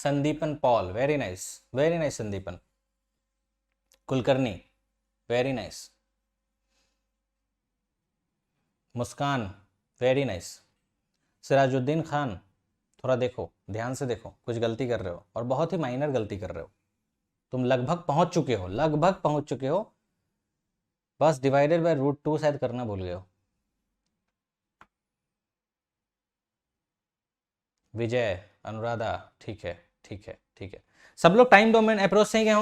Sandipan Paul, very nice Sandipan. Kulkarni, very nice. Muskan, very nice. Sirajuddin Khan, थोड़ा देखो, ध्यान से देखो, कुछ गलती कर रहे हो और बहुत ही माइनर गलती कर रहे हो। तुम लगभग पहुंच चुके हो, बस डिवाइडेड बाय √2 शायद करना भूल गए हो। विजय, अनुराधा, ठीक है। सब लोग टाइम डोमेन अप्रोच से ही गए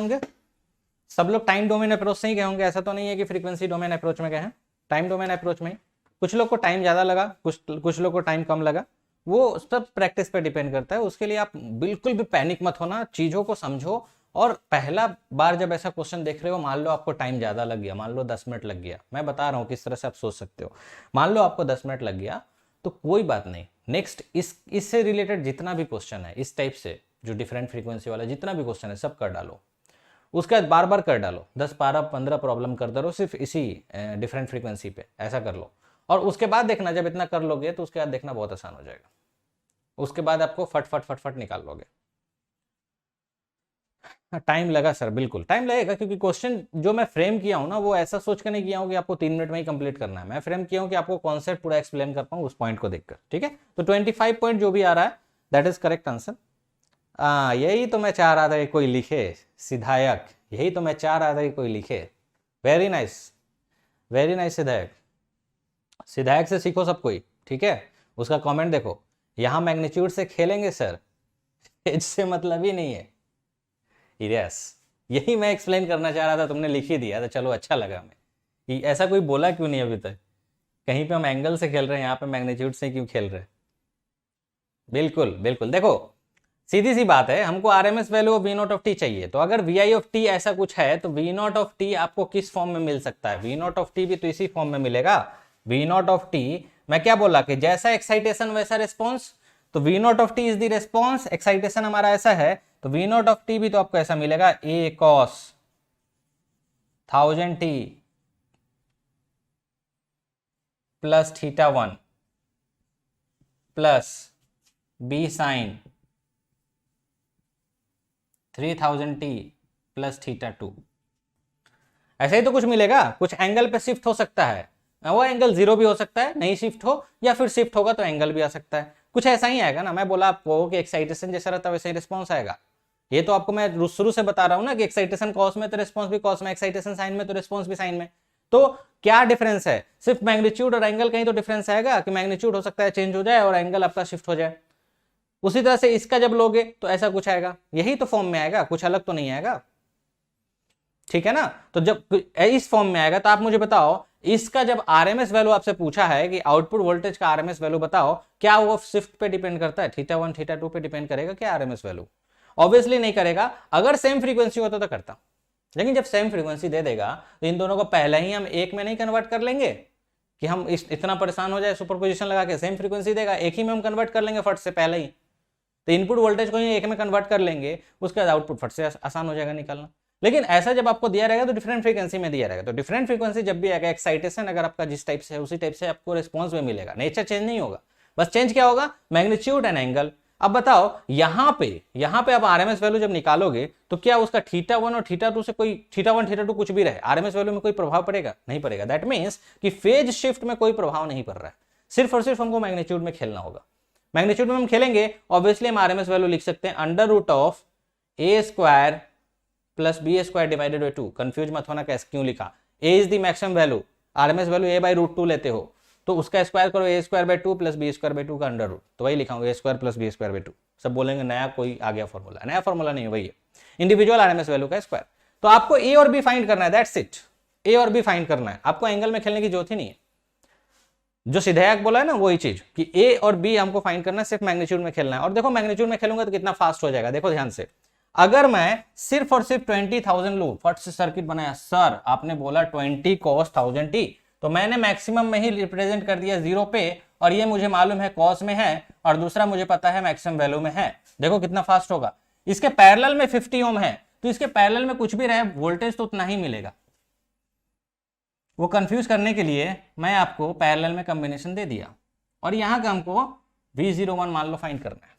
होंगे, ऐसा तो नहीं है कि फ्रीक्वेंसी डोमेन अप्रोच में गए हैं, टाइम डोमेन अप्रोच में। कुछ लोग को टाइम ज़्यादा लगा, कुछ लोग को टाइम कम लगा, वो सब प्रैक्टिस पे डिपेंड करता है। उसके लिए आप बिल्कुल भी पैनिक मत होना, चीज़ों को समझो। और पहला बार जब ऐसा क्वेश्चन देख रहे हो, मान लो आपको टाइम ज़्यादा लग गया, मान लो 10 मिनट लग गया, मैं बता रहा हूँ किस तरह से आप सोच सकते हो। मान लो आपको 10 मिनट लग गया तो कोई बात नहीं, नेक्स्ट इससे रिलेटेड जितना भी क्वेश्चन है, इस टाइप से जो डिफरेंट फ्रीक्वेंसी वाला जितना भी क्वेश्चन है सब कर डालो। उसके बाद बार बार कर डालो, 10 12 15 प्रॉब्लम करते रहो सिर्फ इसी डिफरेंट फ्रीक्वेंसी पे, ऐसा कर लो। और उसके बाद देखना, जब इतना कर लोगे तो उसके बाद देखना बहुत आसान हो जाएगा। उसके बाद आपको फट निकाल लोगे। टाइम लगा सर, बिल्कुल टाइम लगेगा, क्योंकि क्वेश्चन जो मैं फ्रेम किया हूं ना, वो ऐसा सोच कर नहीं किया हूं कि आपको 3 मिनट में ही कंप्लीट करना है। मैं फ्रेम किया हूं कि आपको कॉन्सेप्ट पूरा एक्सप्लेन कर पाऊं उस पॉइंट को देखकर, ठीक है। तो 25 पॉइंट जो भी आ रहा है दैट इज करेक्ट आंसर। यही तो मैं चाह रहा था कि कोई लिखे, सिद्धायक, यही तो मैं चाह रहा था कि कोई लिखे। वेरी नाइस सिद्धायक से सीखो सब कोई, ठीक है। उसका कमेंट देखो, यहां मैग्नीट्यूड से खेलेंगे सर, इससे मतलब ही नहीं है। यस, यही मैं एक्सप्लेन करना चाह रहा था, तुमने लिख ही दिया, तो चलो अच्छा लगा। मैं ऐसा कोई बोला क्यों नहीं अभी तक, कहीं पे हम एंगल से खेल रहे हैं, यहाँ पे मैग्नीट्यूड से क्यों खेल रहे हैं। बिल्कुल देखो, सीधी सी बात है, हमको आरएमएस वैल्यू ऑफ V0 चाहिए। तो अगर VI ऐसा कुछ है तो V0 आपको किस फॉर्म में मिल सकता है? V0 भी तो इसी फॉर्म में मिलेगा। V0 मैं क्या बोला कि जैसा एक्साइटेशन वैसा रिस्पॉन्स, तो V0 is the response, excitation हमारा ऐसा है, तो V0 भी तो आपको ऐसा मिलेगा, A cos 1000t plus θ1 plus B sin 3000t plus θ2। ऐसे ही तो कुछ मिलेगा, कुछ एंगल पे शिफ्ट हो सकता है, वो एंगल 0 भी हो सकता है, नहीं शिफ्ट हो, या फिर शिफ्ट होगा तो एंगल भी आ सकता है, कुछ ऐसा ही आएगा ना। मैं बोला आपको कि एक्साइटेशन जैसा रहता है वैसे ही रिस्पॉन्स आएगा। ये तो आपको मैं शुरू से बता रहा हूं ना कि एक्साइटेशन कॉस में तो रिस्पॉन्स भी कॉस में, एक्साइटेशन साइन में तो रिस्पॉन्स भी साइन में। तो क्या डिफरेंस है? सिर्फ मैग्नीट्यूड और एंगल, कहीं तो डिफरेंस आएगा कि मैग्नीट्यूड हो सकता है चेंज हो जाए और एंगल आपका शिफ्ट हो जाए। उसी तरह से इसका जब लोगे तो ऐसा कुछ आएगा, यही तो फॉर्म में आएगा, कुछ अलग तो नहीं आएगा, ठीक है ना। तो जब इस फॉर्म में आएगा तो आप मुझे बताओ, इसका जब आरएमएस वैल्यू आपसे पूछा है कि आउटपुट वोल्टेज का आरएमएस वैल्यू बताओ, क्या वो शिफ्ट पे डिपेंड करता है? θ1 θ2 पे डिपेंड करेगा क्या आरएमएस वैल्यू? ऑब्वियसली नहीं करेगा। अगर सेम फ्रीक्वेंसी होता तो करता, लेकिन जब सेम फ्रीक्वेंसी दे देगा तो इन दोनों को पहले ही हम एक में नहीं कन्वर्ट कर लेंगे कि हम इतना परेशान हो जाए सुपरपोजिशन लगा के। सेम फ्रीक्वेंसी देगा, एक ही में हम कन्वर्ट कर लेंगे फट से पहले ही, तो इनपुट वोल्टेज को ही एक में कन्वर्ट कर लेंगे, उसके बाद आउटपुट फट से आसान हो जाएगा निकालना। लेकिन ऐसा जब आपको दिया रहेगा तो डिफरेंट फ्रीक्वेंसी में दिया रहेगा, तो डिफरेंट फ्रीक्वेंसी जब भी आएगा, एक्साइटेशन अगर आपका जिस टाइप से है उसी टाइप से आपको रिस्पॉन्स में मिलेगा, नेचर चेंज नहीं होगा, बस चेंज क्या होगा? Magnitude and angle. अब बताओ यहाँ पे आप आरएमएस वैल्यू जब निकालोगे तो क्या उसका θ1 और θ2 से कोई, θ1 θ2 कुछ भी रहे, आरएमएस वैल्यू में कोई प्रभाव पड़ेगा? नहीं पड़ेगा। दैट मीन्स कि फेज शिफ्ट में कोई प्रभाव नहीं पड़ रहा है, सिर्फ और सिर्फ हमको मैग्नीट्यूड में खेलना होगा। मैग्नीट्यूड में हम खेलेंगे, ऑब्वियसली हम आरएमएस वैल्यू लिख सकते हैं √a² plus b² divided by 2। Confuse मत होना कैसे क्यों लिखा, a is the maximum value, RMS value a/√2 लेते हो तो उसका स्क्वायर करो, a² 2 प्लस b² 2 का अंडर रूट, तो वही लिखा हूं a² प्लस b² 2। सब बोलेंगे नया कोई आ गया फॉर्मूला, नया फॉर्मूला नहीं है, वही है इंडिविजुअल आरएमएस वैल्यू का स्क्वायर। तो आपको ए और बी फाइंड करना है, दैट्स इट, ए और बी फाइंड करना है, आपको एंगल में खेलने की जरूरत ही नहीं है। जो सिद्धायक बोला है ना वही चीज कि ए और बी हमको फाइंड करना है, सिर्फ मैग्नीट्यूड में खेलना है। और देखो मैग्नीट्यूड में खेलूंगा तो कितना फास्ट हो जाएगा, देखो ध्यान से। अगर मैं सिर्फ और सिर्फ 20,000 लूं, फट से सर्किट बनाया, सर आपने बोला 20 cos 1000t, तो मैंने मैक्सिमम में ही रिप्रेजेंट कर दिया 0 पे, और ये मुझे मालूम है कॉस में है और दूसरा मुझे पता है मैक्सिमम वैल्यू में है। देखो कितना फास्ट होगा। इसके पैरेलल में 50 ओम है, तो इसके पैरेलल में कुछ भी रहे वोल्टेज तो उतना ही मिलेगा। वो कंफ्यूज करने के लिए मैं आपको पैरेलल में कॉम्बिनेशन दे दिया, और यहां का हमको V01 मान लो फाइंड करना है।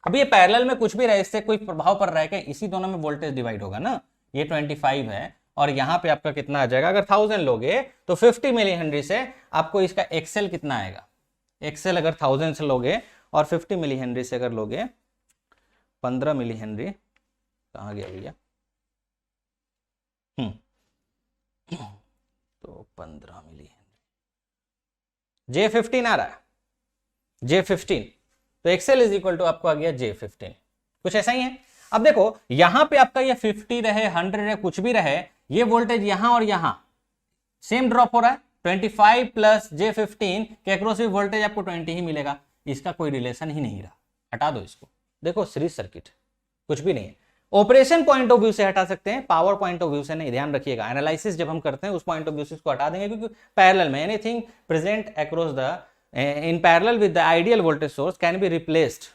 अब ये पैरेलल में कुछ भी रहे, इससे कोई प्रभाव पड़ रहा है क्या? इसी दोनों में वोल्टेज डिवाइड होगा ना। ये 25 है और यहाँ पे आपका कितना आ जाएगा? अगर 1000 लोगे तो 50 मिली हेनरी से आपको इसका एक्सेल कितना आएगा? एक्सेल अगर 1000 से लोगे और 50 मिली हेनरी से अगर लोगे 15 मिली हेनरी, कहाँ गया भैया? तो 15 मिली हेनरी, J15 आ रहा है, J15। तो एक्सेल इज इक्वल टू आपको आ गया J15, कुछ ऐसा ही है। अब देखो यहां पे आपका ये 50 रहे, 100 रहे, कुछ भी रहे, ये वोल्टेज यहां और यहां सेम ड्रॉप हो रहा है। 25 प्लस J15 के अक्रॉस भी वोल्टेज आपको 20 ही मिलेगा। इसका कोई रिलेशन ही नहीं रहा, हटा दो इसको। देखो सीरीज सर्किट कुछ भी नहीं है। ऑपरेशन पॉइंट ऑफ व्यू से हटा सकते हैं, पावर पॉइंट ऑफ व्यू से नहीं। ध्यान रखिएगा, एनालिसिस जब हम करते हैं उस पॉइंट ऑफ व्यू से इसको हटा देंगे, क्योंकि पैरेलल में anything present across the in parallel with the ideal voltage source can be replaced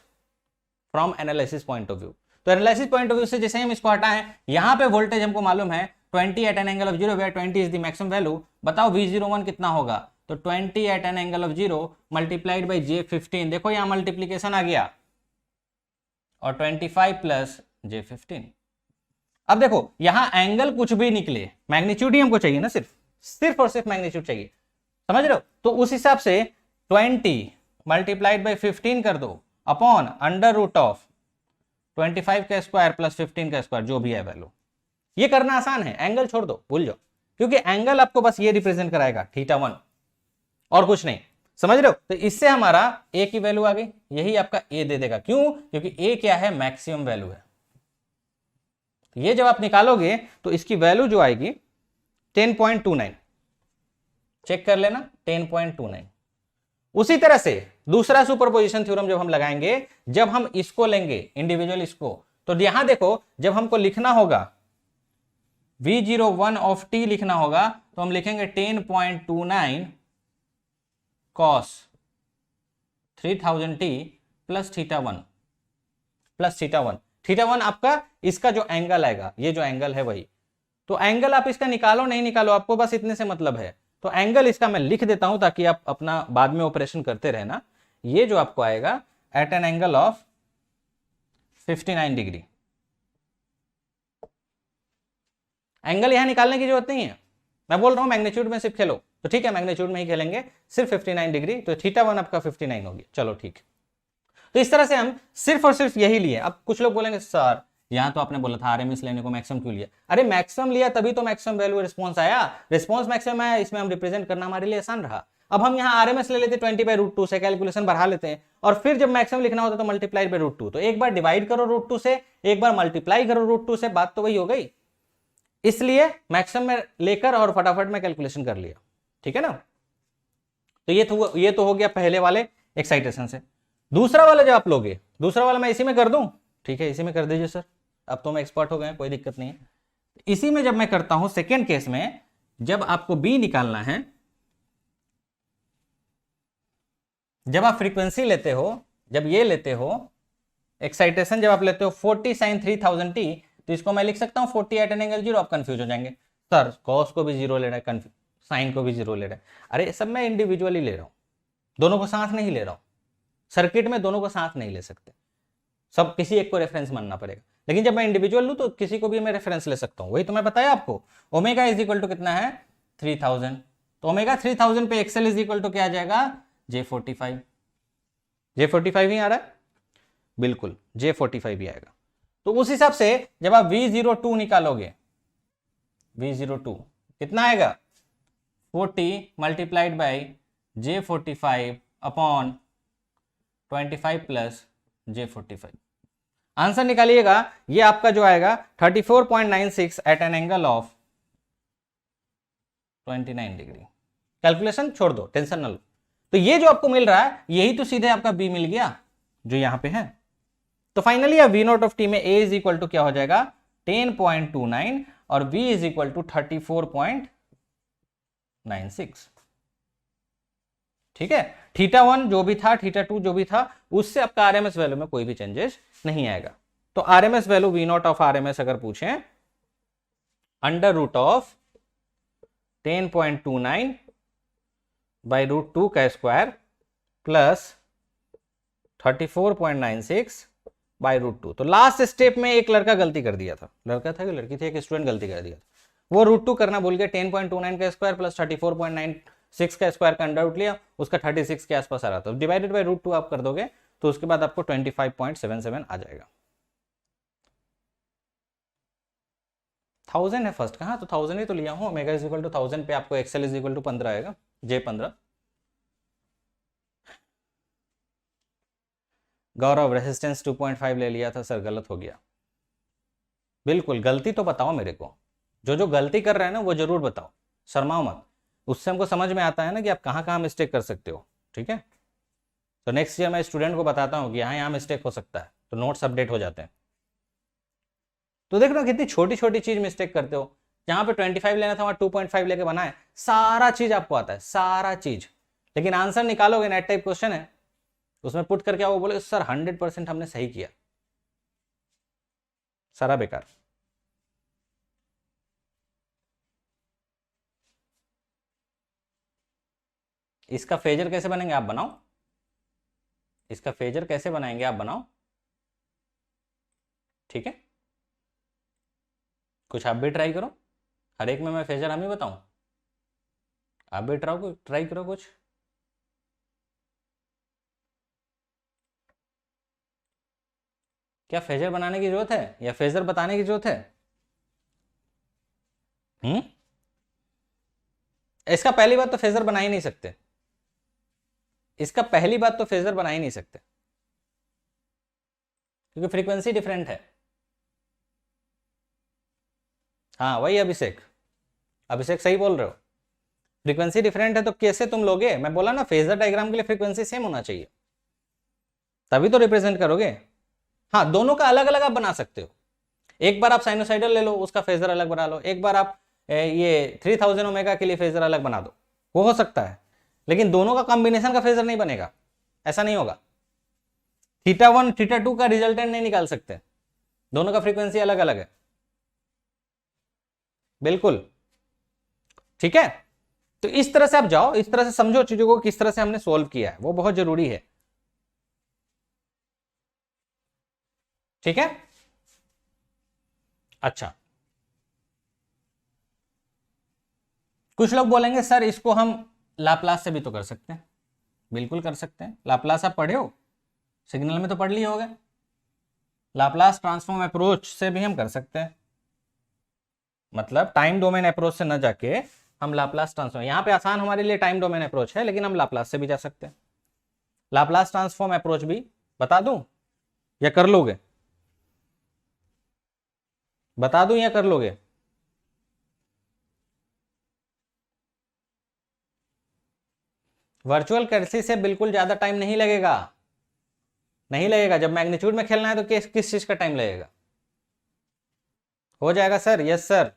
from analysis point of view। तो एनालिसिस पॉइंट ऑफ व्यू से जैसे हम इसको हटाएं, यहां पे वोल्टेज हमको मालूम है 20 at an angle of 0 where 20 is the maximum value। बताओ V01 कितना होगा? तो 20 at an angle of 0 multiplied by J15। देखो यहां मल्टीप्लीकेशन आ गया, और 25 प्लस J15। अब देखो यहां एंगल कुछ भी निकले, मैग्नीट्यूड ही हमको चाहिए ना, सिर्फ और सिर्फ मैग्नीट्यूड चाहिए, समझ रहे हो? तो उस हिसाब से 20 मल्टीप्लाइड बाई 15 कर दो अपॉन अंडर रूट ऑफ 25 का स्क्वायर प्लस 15 का स्क्वायर, जो भी है वैल्यू। ये करना आसान है, एंगल छोड़ दो, भूल जाओ, क्योंकि एंगल आपको बस ये रिप्रेजेंट कराएगा θ1 और कुछ नहीं, समझ रहे हो? तो इससे हमारा ए की वैल्यू आ गई, यही आपका ए दे देगा। क्यों? क्योंकि ए क्या है? मैक्सिमम वैल्यू है। ये जब आप निकालोगे तो इसकी वैल्यू जो आएगी 10.29, चेक कर लेना, 10.29। उसी तरह से दूसरा सुपरपोजिशन थ्योरम जब हम लगाएंगे, जब हम इसको लेंगे इंडिविजुअल इसको, तो यहां देखो जब हमको लिखना होगा V01 ऑफ t लिखना होगा, तो हम लिखेंगे 10.29 cos 3000t प्लस θ1 प्लस θ1। θ1 आपका इसका जो एंगल आएगा, ये जो एंगल है वही। तो एंगल आप इसका निकालो नहीं निकालो, आपको बस इतने से मतलब है। तो एंगल इसका मैं लिख देता हूं ताकि आप अपना बाद में ऑपरेशन करते रहना। ये जो आपको आएगा at an angle of 59 degree. Angle यहां निकालने की जरूरत नहीं है, मैं बोल रहा हूं मैग्नीट्यूड में सिर्फ खेलो, तो ठीक है मैग्नीट्यूड में ही खेलेंगे, सिर्फ 59 डिग्री। तो θ1 आपका 59 हो गया, चलो ठीक। तो इस तरह से हम सिर्फ और सिर्फ यही लिए। अब कुछ लोग बोलेंगे सर यहां तो आपने बोला था आरएमएस लेने को, मैक्सिमम क्यों लिया? अरे मैक्सिमम लिया तभी तो मैक्सिमम वैल्यू रिस्पॉन्स आया, रिस्पॉन्स मैक्सिमम आया, इसमें हम रिप्रेजेंट करना हमारे लिए आसान रहा। अब हम यहाँ आरएमएस ले लेते 20/√2 से, कैलकुलेशन बढ़ा लेते हैं, और फिर जब मैक्सिमम लिखना होता तो मल्टीप्लाई बाय √2। तो एक बार डिवाइड करो √2 से, एक बार मल्टीप्लाई करो √2 से, बात तो वही हो गई। इसलिए मैक्सिमम में लेकर और फटाफट में कैलकुलेशन कर लिया, ठीक है ना। तो ये तो हो गया पहले वाले एक्साइटेशन से। दूसरा वाला जब आप लोगे, दूसरा वाला मैं इसी में कर दूं, ठीक है इसी में कर दीजिए सर, अब तो मैं एक्सपर्ट हो गए, कोई दिक्कत नहीं है। इसी में जब मैं करता हूं सेकेंड केस में, जब आपको बी निकालना है, जब आप फ्रीक्वेंसी लेते हो, जब ये लेते हो एक्साइटेशन, जब आप लेते हो 40 sin 3000t, तो इसको मैं लिख सकता हूं 40 एट एन एंगल 0। आप कंफ्यूज हो जाएंगे, सर कॉस को भी 0 ले रहा है, साइन को भी 0 ले रहा है। अरे सब मैं इंडिविजुअली ले रहा हूं, दोनों को साथ नहीं ले रहा हूं। सर्किट में दोनों को साथ नहीं ले सकते, सब किसी एक को रेफरेंस मानना पड़ेगा। लेकिन जब मैं इंडिविजुअल लूं तो किसी को भी मैं रेफरेंस ले सकता हूं, वही तो मैं बताया आपको। ओमेगा इज इक्वल टू कितना है? 3000। तो ओमेगा 3000 पे एक्सेल इज इक्वल टू क्या आ जाएगा? J45। J45 ही आ रहा है, बिल्कुल J45 भी आएगा। तो उस हिसाब से जब आप V02 निकालोगे, V02 कितना आएगा? 40 multiplied by J45 upon 25 plus J45। Answer निकालिएगा, ये आपका जो आएगा 34.96 at an angle of 29 degree. Calculation छोड़ दो, टेंशन ना लो। तो ये जो आपको मिल रहा है, यही तो सीधे आपका बी मिल गया जो यहां पे है। तो फाइनली अब V0 ऑफ t में a इज इक्वल टू क्या हो जाएगा? 10.29 और b इज इक्वल टू 34.96। ठीक है, θ1 जो भी था, θ2 जो भी था, उससे आपका आरएमएस वैल्यू में कोई भी चेंजेस नहीं आएगा। तो RMS value V0 of RMS अगर पूछें, अंडर रूट ऑफ 10.29 बाई √2 का स्क्वायर प्लस 34.96 √2। तो लास्ट स्टेप में एक लड़का गलती कर दिया था, लड़का था कि लड़की थी, एक स्टूडेंट गलती कर दिया था, वो √2 करना भूल गया, 10.29 का स्क्वायर प्लस 34.96 का स्क्वायर का अंडर रूट लिया, उसका 36 के आसपास आ रहा था, डिवाइडेड बाय √2 आप कर दोगे तो उसके बाद आपको 25.77 आ जाएगा। 1000 है फर्स्ट का, हाँ तो 1000 ही तो लिया हूँ, ओमेगा इज इक्वल टू 1000 पे आपको एक्सएल इज इक्वल टू 15 आएगा, J15। गौरव रेसिस्टेंस 2.5 ले लिया था सर, गलत हो गया। बिल्कुल गलती तो बताओ मेरे को, जो गलती कर रहे हैं ना वो जरूर बताओ, शर्माओ मत, उससे हमको समझ में आता है ना कि आप कहाँ कहाँ मिस्टेक कर सकते हो, ठीक है। तो नेक्स्ट ईयर मैं स्टूडेंट को बताता हूँ कि यहाँ यहाँ मिस्टेक हो सकता है, तो नोट्स अपडेट हो जाते हैं। तो देख रहे हो कितनी छोटी छोटी चीज मिस्टेक करते हो, जहाँ पे 25 लेना था वहाँ 2.5 लेके बनाए, सारा चीज आपको आता है, सारा चीज, लेकिन आंसर निकालोगे, नेट टाइप क्वेश्चन है, उसमें पुट करके वो बोले सर 100% हमने सही किया, सारा बेकार। इसका फेजर कैसे बनेंगे आप बनाओ, इसका फेजर कैसे बनाएंगे आप बनाओ, ठीक है। कुछ आप भी ट्राई करो, हर एक में मैं फेजर हम ही बताऊं, आप भी ट्राई करो कुछ। क्या फेजर बनाने की जरूरत है या फेजर बताने की जरूरत है? इसका पहली बात तो फेजर बना ही नहीं सकते, इसका पहली बात तो फेजर बना ही नहीं सकते, क्योंकि फ्रीक्वेंसी डिफरेंट है। हाँ वही अभिषेक, अभिषेक सही बोल रहे हो, फ्रीक्वेंसी डिफरेंट है तो कैसे तुम लोगे, मैं बोला ना फेजर डायग्राम के लिए फ्रीक्वेंसी सेम होना चाहिए, तभी तो रिप्रेजेंट करोगे। हाँ दोनों का अलग अलग आप बना सकते हो, एक बार आप साइनोसाइडल ले लो, उसका फेजर अलग बना लो, एक बार आप ये 3000 ओमेगा के लिए फेजर अलग बना दो, वो हो सकता है, लेकिन दोनों का कॉम्बिनेशन का फेजर नहीं बनेगा, ऐसा नहीं होगा। θ1 θ2 का रिजल्टेंट नहीं निकाल सकते, दोनों का फ्रीक्वेंसी अलग अलग है, बिल्कुल, ठीक है। तो इस तरह से आप जाओ, इस तरह से समझो चीजों को, किस तरह से हमने सोल्व किया है, वो बहुत जरूरी है, ठीक है। अच्छा, कुछ लोग बोलेंगे सर इसको हम लाप्लास से भी तो कर सकते हैं, बिल्कुल कर सकते हैं, लाप्लास आप पढ़े हो, सिग्नल में तो पढ़ लिए होगे, लाप्लास ट्रांसफॉर्म अप्रोच से भी हम कर सकते हैं, मतलब टाइम डोमेन अप्रोच से न जाके हम लाप्लास ट्रांसफॉर्म, यहां पे आसान हमारे लिए टाइम डोमेन अप्रोच है, लेकिन हम लाप्लास से भी जा सकते हैं। लाप्लास ट्रांसफॉर्म अप्रोच भी बता दूं या कर लोगे, बता दूं या कर लोगे? वर्चुअल कैसे से बिल्कुल ज्यादा टाइम नहीं लगेगा, नहीं लगेगा, जब मैग्नीट्यूड में खेलना है तो किस चीज का टाइम लगेगा, हो जाएगा सर, यस सर,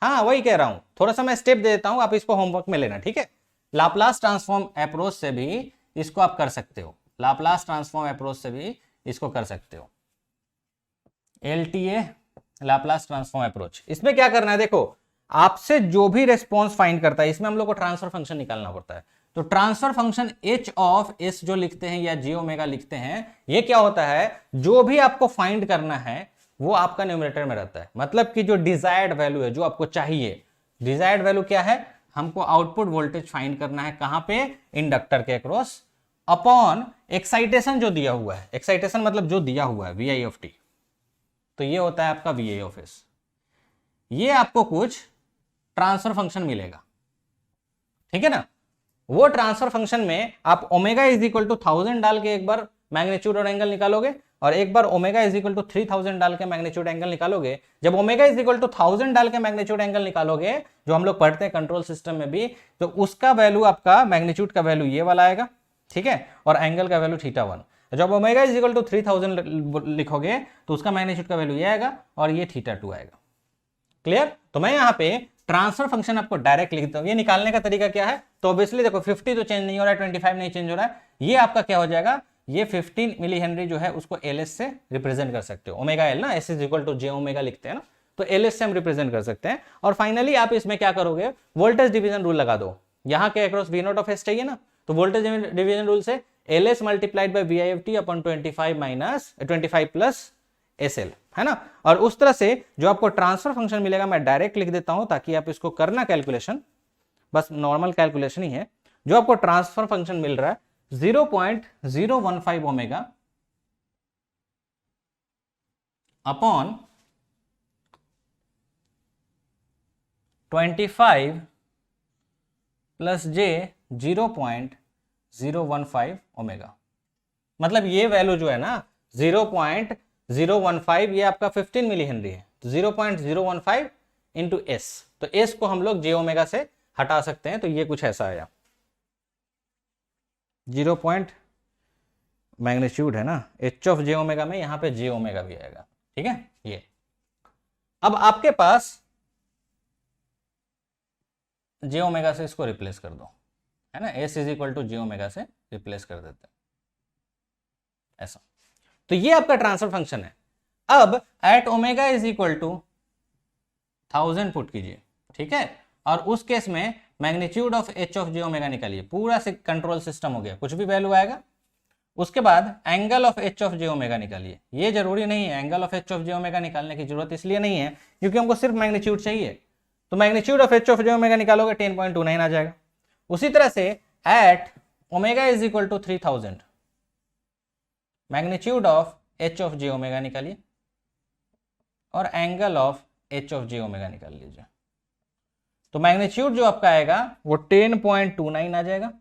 हाँ वही कह रहा हूं, थोड़ा सा मैं स्टेप दे देता हूं, आप इसको होमवर्क में लेना, ठीक है। लाप्लास ट्रांसफॉर्म अप्रोच से भी इसको आप कर सकते हो, लाप्लास ट्रांसफॉर्म अप्रोच से भी इसको कर सकते हो, LTA लाप्लास ट्रांसफॉर्म अप्रोच। इसमें क्या करना है, देखो आपसे जो भी रेस्पॉन्स फाइंड करता है, इसमें हम लोग को ट्रांसफर फंक्शन निकालना पड़ता है, तो transfer function h of s जो लिखते हैं या j ओमेगा लिखते हैं, ये क्या होता है, जो भी आपको फाइंड करना है वो आपका न्यूमरेटर में रहता है, मतलब कि जो डिजायर्ड वैल्यू है, जो आपको चाहिए, डिजायर्ड वैल्यू क्या है, हमको आउटपुट वोल्टेज फाइंड करना है, कहां पे, इंडक्टर के अक्रॉस, अपॉन एक्साइटेशन जो दिया हुआ है, एक्साइटेशन मतलब जो दिया हुआ है VI ऑफ t, तो ये होता है आपका VI ऑफ s, ये आपको कुछ ट्रांसफर फंक्शन मिलेगा, ठीक है ना। वो ट्रांसफर फंक्शन में आप ओमेगा इज इक्वल टू 1000 डाल के एक बार मैग्नीट्यूड और एंगल निकालोगे, और एक बार ओमेगा इज इक्वल टू 3000 डाल के मैग्नीट्यूड एंगल निकालोगे। जब ओमेगा इज इक्वल टू 1000 डाल के मैग्नीट्यूड एंगल निकालोगे, जो हम लोग पढ़ते हैं कंट्रोल सिस्टम में भी, तो उसका वैल्यू आपका मैग्नीट्यूड का वैल्यू ये वाला आएगा, ठीक है, और एंगल का वैल्यू θ1। जब ओमेगा इज इक्वल टू 3000 लिखोगे तो उसका मैग्नीट्यूड का वैल्यू ये आएगा और ये θ2 आएगा, क्लियर। तो मैं यहाँ पे ट्रांसफर फंक्शन आपको डायरेक्ट लिखता हूं, ये निकालने का तरीका क्या है, तो ऑब्वियसली देखो 50 तो चेंज नहीं हो रहा है, 25 नहीं चेंज हो रहा है, ये आपका क्या हो जाएगा, ये 15 मिली हेनरी जो है उसको LS से रिप्रेजेंट कर सकते हो, ओमेगा L ना, S is equal to J omega लिखते हैं ना, तो LS से हम रिप्रेजेंट कर सकते हैं। और फाइनली आप इसमें क्या करोगे, वोल्टेज डिवीजन रूल लगा दो, यहाँ के अक्रॉस V0 ऑफ S चाहिए ना, तो वोल्टेज डिवीजन रूल से L S multiplied by V I F T upon 25 plus S L, है ना। और उस तरह से जो आपको ट्रांसफर फंक्शन मिलेगा मैं डायरेक्ट लिख देता हूं ताकि आप इसको करना कैलकुलेशन, बस नॉर्मल कैलकुलेशन ही है। जो आपको ट्रांसफर फंक्शन मिल रहा है 0.015 ओमेगा अपॉन 25 प्लस जे 0.015 ओमेगा। मतलब ये वैल्यू जो है ना 0.015 ये आपका 15 मिली हेनरी है, तो 0.015 इंटू एस, तो एस को हम लोग जे ओमेगा से हटा सकते हैं, तो ये कुछ ऐसा आया 0 पॉइंट मैग्नीट्यूड है ना एच ऑफ जे ओमेगा में, यहां पे जे ओमेगा भी आएगा, ठीक है। ये अब आपके पास जे ओमेगा से इसको रिप्लेस कर दो, है ना, S is equal to J omega से रिप्लेस कर देते हैं ऐसा। तो ये आपका ट्रांसफर फंक्शन है। अब at omega is equal to 1000 put कीजिए, ठीक है, और उस केस में magnitude of H of J omega निकालिए, पूरा से कंट्रोल सिस्टम हो गया, कुछ भी वैल्यू आएगा। उसके बाद angle of H of J omega निकालिए। ये जरूरी नहीं है, angle of H of J omega निकालने की जरूरत इसलिए नहीं है क्योंकि हमको सिर्फ मैग्नीट्यूड चाहिए, तो magnitude of H of J omega निकालोगे 10.29 आ जाएगा। उसी तरह से at omega is equal to 3000 magnitude of H of J omega निकालिए और angle of H of J omega निकाल लीजिए, तो मैग्नीट्यूड जो आपका आएगा वो 10.29 आ जाएगा।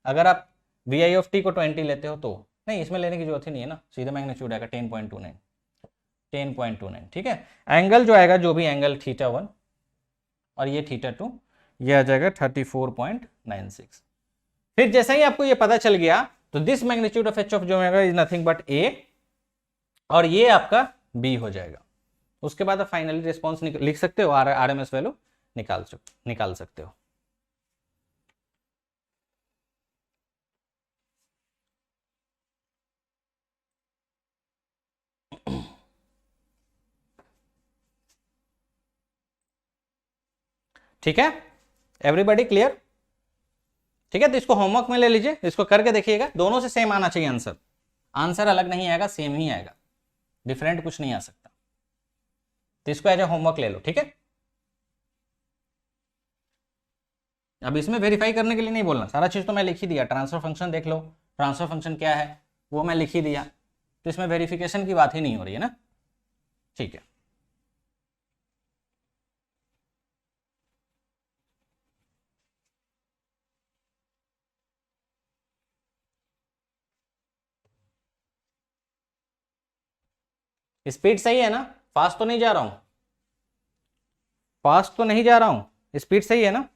अगर आप वी आई ऑफ टी को 20 लेते हो तो नहीं, इसमें लेने की जरूरत ही नहीं है ना, सीधा मैग्नीट्यूड आएगा 10.29, ठीक है। एंगल जो आएगा जो भी एंगल θ1 और ये θ2, ये आ जाएगा 34.96। फिर जैसा ही आपको ये पता चल गया तो this magnitude of H of J omega is nothing but A, और ये आपका बी हो जाएगा। उसके बाद आप फाइनली रिस्पॉन्स लिख सकते हो, आरएमएस वैल्यू निकाल सकते हो। ठीक है, एवरीबॉडी क्लियर? ठीक है, तो इसको होमवर्क में ले लीजिए, इसको करके देखिएगा, दोनों से सेम आना चाहिए आंसर, आंसर अलग नहीं आएगा, सेम ही आएगा, डिफरेंट कुछ नहीं आ सकता। तो इसको एज ए होमवर्क ले लो, ठीक है। अब इसमें वेरीफाई करने के लिए नहीं बोलना, सारा चीज तो मैं लिख ही दिया, ट्रांसफर फंक्शन देख लो, ट्रांसफर फंक्शन क्या है वो मैं लिख ही दिया, तो इसमें वेरिफिकेशन की बात ही नहीं हो रही है ना, ठीक है। स्पीड सही है ना, फास्ट तो नहीं जा रहा हूं, फास्ट तो नहीं जा रहा हूं, स्पीड सही है ना।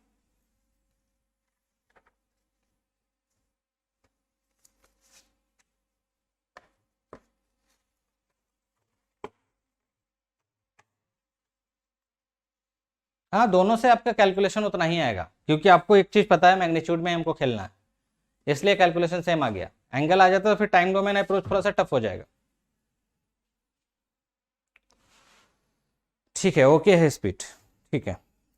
हाँ, दोनों से आपका कैलकुलेशन उतना ही आएगा, क्योंकि आपको एक चीज पता है मैग्नीट्यूड में हमको खेलना है, इसलिए कैलकुलेशन सेम आ गया। एंगल आ जाता तो फिर टाइम डोमेन अप्रोच थोड़ा सा टफ हो जाएगा। ठीक है, ओके है स्पीड, ठीक है।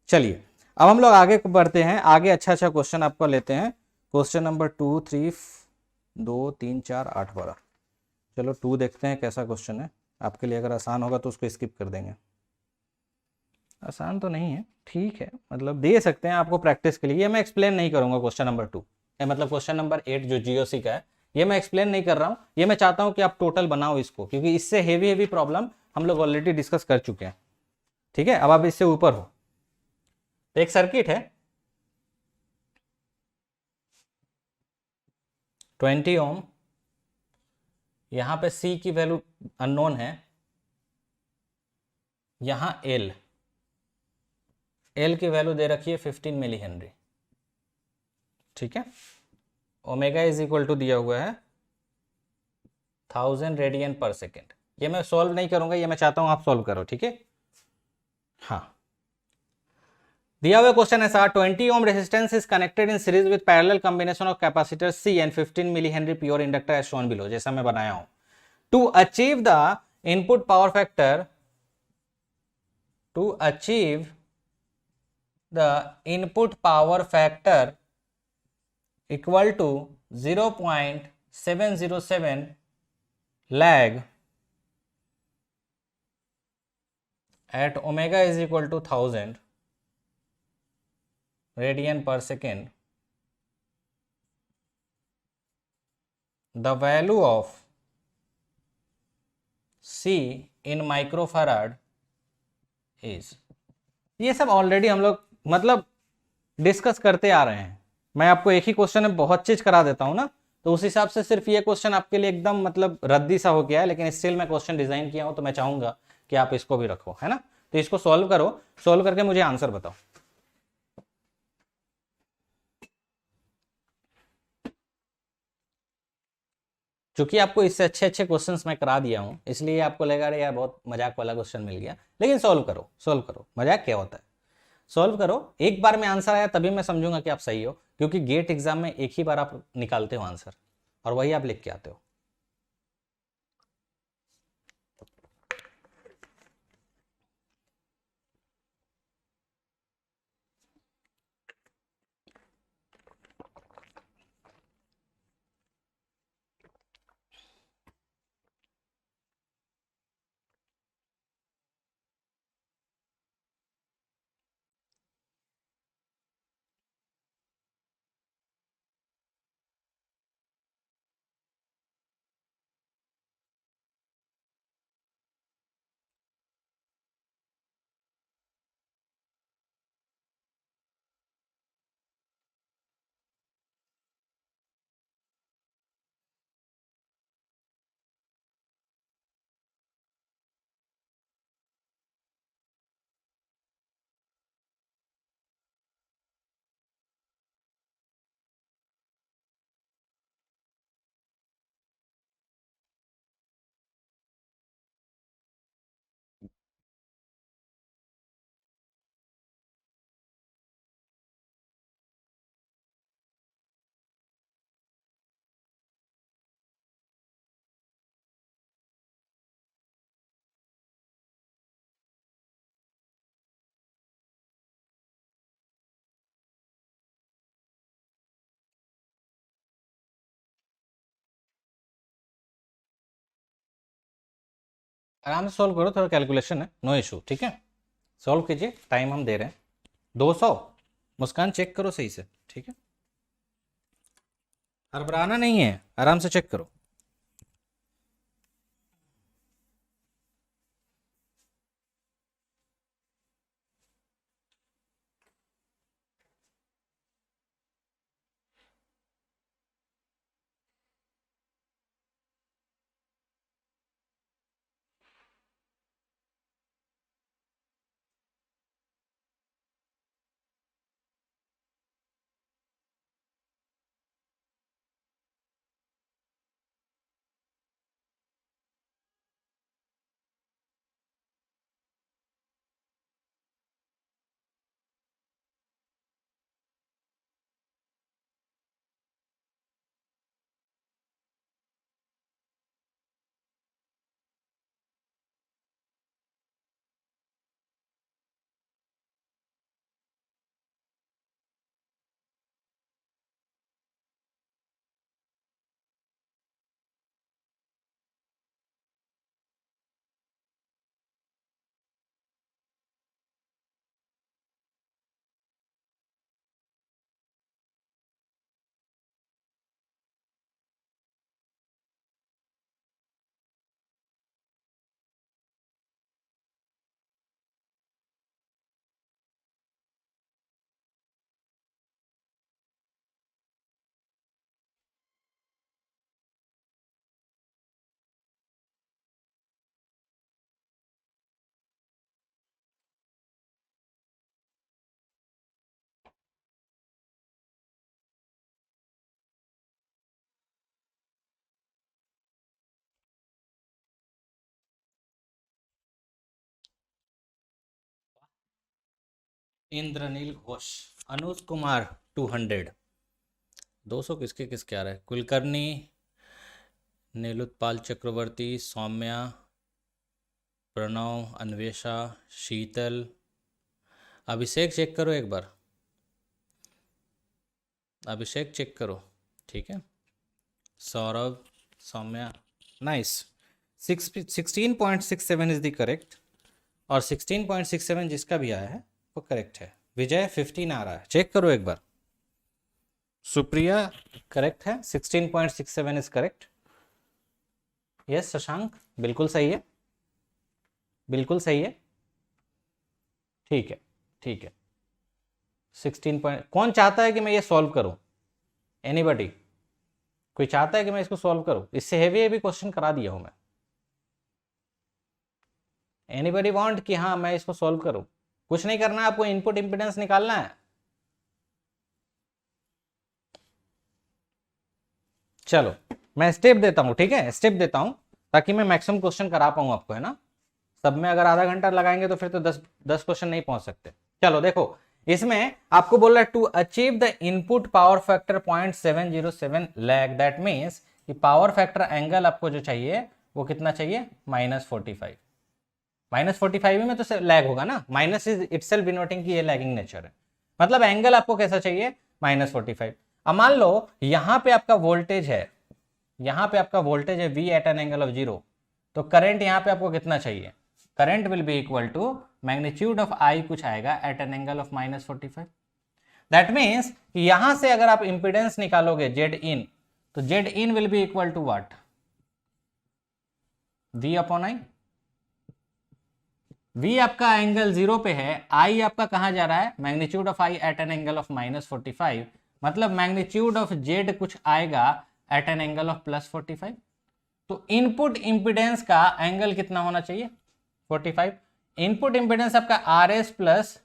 चलिए अब हम लोग आगे बढ़ते हैं, आगे अच्छा अच्छा क्वेश्चन आपको लेते हैं। Question number 2, 3, 2, 3, 4, 8, 12। चलो 2 देखते हैं कैसा क्वेश्चन है, आपके लिए अगर आसान होगा तो उसको स्किप कर देंगे। आसान तो नहीं है, ठीक है, मतलब दे सकते हैं आपको प्रैक्टिस के लिए। ये मैं एक्सप्लेन नहीं करूंगा क्वेश्चन नंबर 2, मतलब क्वेश्चन नंबर 8 जो जीओसी का है, ये मैं एक्सप्लेन नहीं कर रहा हूँ। ये मैं चाहता हूँ कि आप टोटल बनाओ इसको, क्योंकि इससे हेवी प्रॉब्लम हम लोग ऑलरेडी डिस्कस कर चुके हैं, ठीक है। अब आप इससे ऊपर हो, तो एक सर्किट है 20 ओम, यहां पे C की वैल्यू अननोन है, यहां L की वैल्यू दे रखी है 15 मिली हेनरी, ठीक है। ओमेगा इज इक्वल टू दिया हुआ है 1000 रेडियन पर सेकेंड। ये मैं सॉल्व नहीं करूंगा, ये मैं चाहता हूं आप सॉल्व करो, ठीक है। हाँ, दिया हुआ क्वेश्चन है sir, 20 ohm resistance is connected in series with parallel combination of capacitor C and 15 milli henry pure inductor as shown below, जैसा मैं बनाया हूं। To achieve the input power factor, to achieve the input power factor equal to 0.707 lag at omega is equal to 1000 radian per second, the value of C in microfarad is, ये सब already हम लोग मतलब discuss करते आ रहे हैं। मैं आपको एक ही क्वेश्चन में बहुत चीज करा देता हूं ना, तो उस हिसाब से सिर्फ ये क्वेश्चन आपके लिए एकदम मतलब रद्दी सा हो गया है, लेकिन स्टिल मैं क्वेश्चन डिजाइन किया हूं तो मैं चाहूंगा कि आप इसको भी रखो, है ना। तो इसको सॉल्व करो, सॉल्व करके मुझे आंसर बताओ। क्योंकि आपको इससे अच्छे अच्छे क्वेश्चंस मैं करा दिया हूं, इसलिए आपको लगेगा अरे यार बहुत मजाक वाला क्वेश्चन मिल गया, लेकिन सॉल्व करो, सॉल्व करो, मजाक क्या होता है, सॉल्व करो। एक बार में आंसर आया तभी मैं समझूंगा कि आप सही हो, क्योंकि गेट एग्जाम में एक ही बार आप निकालते हो आंसर और वही आप लिख के आते हो। आराम से सॉल्व करो, थोड़ा कैलकुलेशन है, नो इशू, ठीक है। सॉल्व कीजिए, टाइम हम दे रहे हैं 200। मुस्कान चेक करो सही से, ठीक है, हड़बड़ाना नहीं है, आराम से चेक करो। इंद्रनील घोष, अनुज कुमार 200, 200 किसके किसके आ रहा है, कुलकर्णी, नीलुत्पाल चक्रवर्ती, सौम्या, प्रणव, अन्वेषा, शीतल, अभिषेक चेक करो एक बार, अभिषेक चेक करो, ठीक है। Saurabh, Saumya, nice. 16.67 is the correct, और 16.67 जिसका भी आया है वो करेक्ट है। विजय 15 आ रहा है, चेक करो एक बार। सुप्रिया करेक्ट है, 16.67 इज करेक्ट। यस शशांक, बिल्कुल सही है, बिल्कुल सही है। ठीक है, ठीक है। 16 पॉइंट, कौन चाहता है कि मैं ये सॉल्व करूं? एनीबडी? कोई चाहता है कि मैं इसको सॉल्व करूं? इससे हेवी हेवी क्वेश्चन करा दिया हूं मैं। एनीबडी वांट कि हाँ मैं इसको सॉल्व करूं? कुछ नहीं करना है आपको, इनपुट इंपीडेंस निकालना है। चलो मैं स्टेप देता हूं, ठीक है, स्टेप देता हूं ताकि मैं मैक्सिमम क्वेश्चन करा पाऊं आपको, है ना। सब में अगर आधा घंटा लगाएंगे तो फिर तो 10 क्वेश्चन नहीं पहुंच सकते। चलो देखो, इसमें आपको बोल रहा है to achieve the input power factor 0.707 lag, that means कि पावर फैक्टर एंगल आपको जो चाहिए वो कितना चाहिए? -45। -45 में तो लैग होगा ना, माइनस इज इटसेल्फ डिनोटिंग कि ये लैगिंग नेचर है। मतलब एंगल आपको कैसा चाहिए? -45। अब मान लो यहां पे आपका वोल्टेज है, यहां पे आपका वोल्टेज है V at an angle of 0, तो करंट यहां पे आपको कितना चाहिए? Current will be equal to magnitude of I कुछ आएगा at an angle of -45। That means कि यहां से अगर आप इंपीडेंस निकालोगे Z इन, तो Z in will be equal to what? V upon I। V आपका एंगल 0 पे है, I आपका कहां जा रहा है? Magnitude of I at an angle of -45, मतलब मैग्नीट्यूड ऑफ Z कुछ आएगा एट एन एंगल ऑफ +45। तो इनपुट इंपीडेंस का एंगल कितना होना चाहिए? 45। इनपुट इंपीडेंस आपका RS प्लस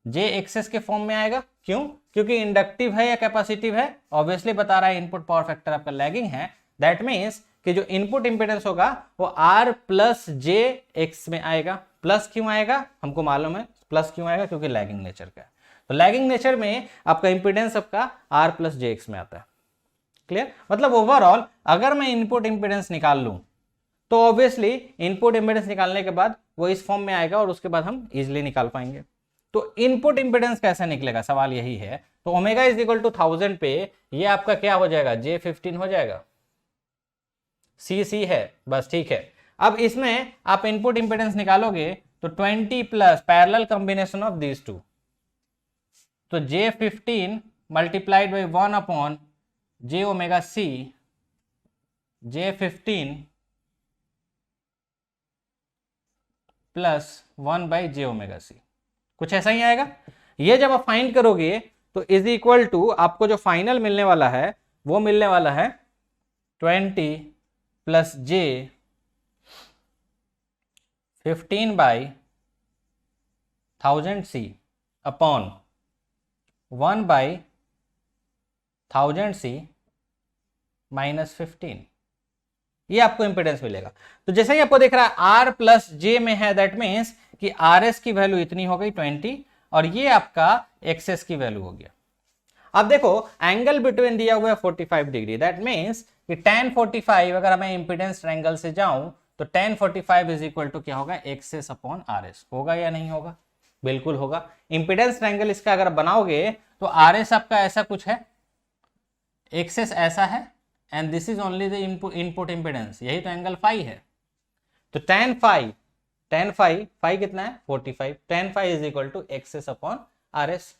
JXS के फॉर्म में आएगा। क्यों? क्योंकि इंडक्टिव है या कैपेसिटिव है? ऑब्वियसली बता रहा है इनपुट पावर फैक्टर आपका लैगिंग है। दैट मीन्स कि जो इनपुट इंपीडेंस होगा वो R प्लस JX में आएगा। प्लस क्यों आएगा? हमको मालूम है प्लस क्यों आएगा, क्योंकि लैगिंग नेचर का है। तो लैगिंग नेचर में आपका इंपीडेंस आपका R प्लस JX में आता है। क्लियर? मतलब ओवरऑल अगर मैं इनपुट इंपीडेंस निकाल लूं तो ऑब्वियसली इनपुट इंपीडेंस निकालने के बाद वो इस फॉर्म में आएगा और उसके बाद हम इजिली निकाल पाएंगे। तो इनपुट इंपीडेंस कैसे निकलेगा, सवाल यही है। तो ओमेगा इज इक्वल टू 1000 पे ये आपका क्या हो जाएगा? J15 हो जाएगा। C है, बस ठीक है। अब इसमें आप इनपुट इंपीडेंस निकालोगे तो 20 plus parallel combination of these two, तो J15 multiplied by 1 upon J omega C, J15 plus 1 by J omega C, कुछ ऐसा ही आएगा। ये जब आप फाइंड करोगे तो इज इक्वल टू आपको जो फाइनल मिलने वाला है वो मिलने वाला है 20 plus J15 by 1000 C upon 1 by 1000 C -15, ये आपको इंपीडेंस मिलेगा। तो जैसे ही आपको देख रहा है R प्लस J में है, दैट मीन्स कि RS की वैल्यू इतनी हो गई 20 और ये आपका XS की वैल्यू हो गया। अब देखो एंगल बिटवीन दिया हुआ है 45 डिग्री, दैट मीन्स कि tan 45 अगर मैं इंपीडेंस ट्रायंगल से जाऊं तो tan 45 इज इक्वल टू क्या होगा? XS upon RS। होगा या नहीं होगा? बिल्कुल होगा। इंपीडेंस ट्रायंगल इसका अगर बनाओगे तो RS आपका ऐसा कुछ है, XS ऐसा है, and this is only the input impedance, यही तो एंगल फाई है। तो tan फाई कितना है? 45। tan phi is equal to XS upon RS।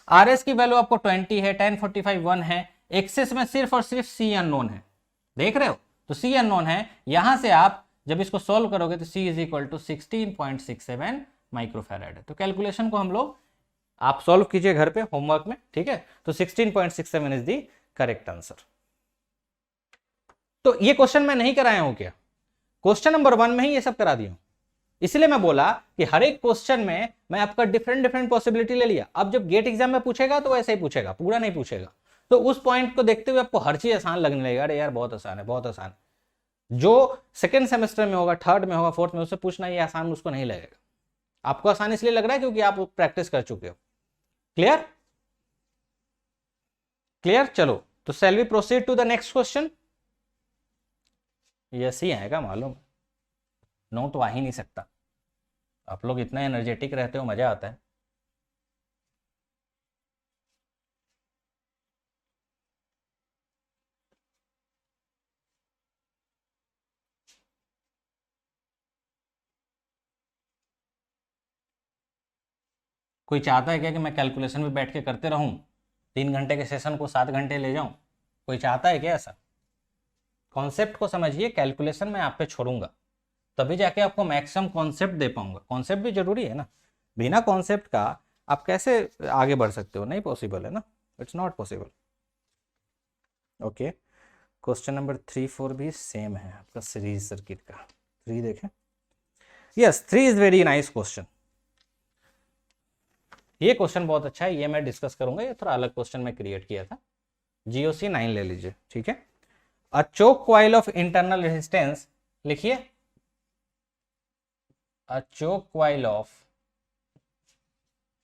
RS की वैल्यू आपको 20 है, tan 45 1 है, XS में सिर्फ और सिर्फ C अननोन है, देख रहे हो? तो C अननोन है, यहां से आप जब इसको सोल्व करोगे तो C is equal to 16.67 microfarad है। तो कैलकुलेशन को हम लोग आप सॉल्व कीजिए घर पे होमवर्क में, ठीक है। तो 16.67 इज द करेक्ट आंसर। तो ये क्वेश्चन मैं नहीं कराया हूं क्या? क्वेश्चन नंबर 1 में ही ये सब करा दिया हूं। इसलिए मैं बोला कि हर एक क्वेश्चन में मैं आपका डिफरेंट पॉसिबिलिटी ले लिया। अब जब गेट एग्जाम में पूछेगा तो ऐसे ही पूछेगा, पूरा नहीं पूछेगा। तो उस पॉइंट को देखते हुए आपको हर चीज आसान लगने लगेगा। अरे यार बहुत आसान है, बहुत आसान है। जो सेकंड सेमेस्टर में होगा, थर्ड में होगा, फोर्थ में, उससे पूछना ये आसान उसको नहीं लगेगा। आपको आसान इसलिए लग रहा है क्योंकि आप प्रैक्टिस कर चुके हो। क्लियर? क्लियर? चलो तो shall we proceed to the next question. Yes ही आएगा मालूम, नो तो आ ही नहीं सकता। आप लोग इतना एनर्जेटिक रहते हो, मजा आता है। कोई चाहता है क्या कि मैं कैलकुलेशन में बैठ के करते रहूं, 3 घंटे के सेशन को 7 घंटे ले जाऊं? कोई चाहता है क्या ऐसा? कॉन्सेप्ट को समझिए, कैलकुलेशन मैं आप पे छोड़ूंगा, तभी जाके आपको मैक्सिमम कॉन्सेप्ट दे पाऊंगा। कॉन्सेप्ट भी जरूरी है ना, बिना कॉन्सेप्ट का आप कैसे आगे बढ़ सकते हो? नहीं पॉसिबल है ना, it's not possible. Okay, question number 3 4 भी सेम है आपका सीरीज सर्किट का। 3 देखें, yes 3 is very nice question. ये क्वेश्चन बहुत अच्छा है, ये मैं डिस्कस करूंगा, ये थोड़ा अलग क्वेश्चन मैं क्रिएट किया था। GOC 9 ले लीजिए, ठीक है। A choke coil of internal resistance, लिखिए, a choke coil of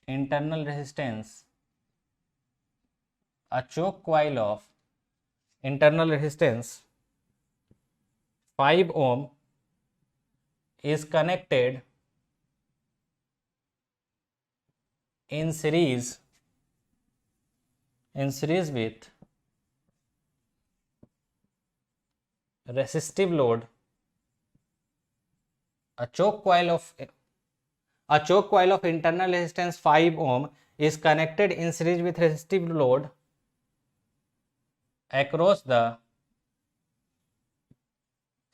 internal resistance, a choke coil of internal resistance 5 ohm is connected in series with resistive load. A choke coil of internal resistance 5 ohm is connected in series with resistive load across the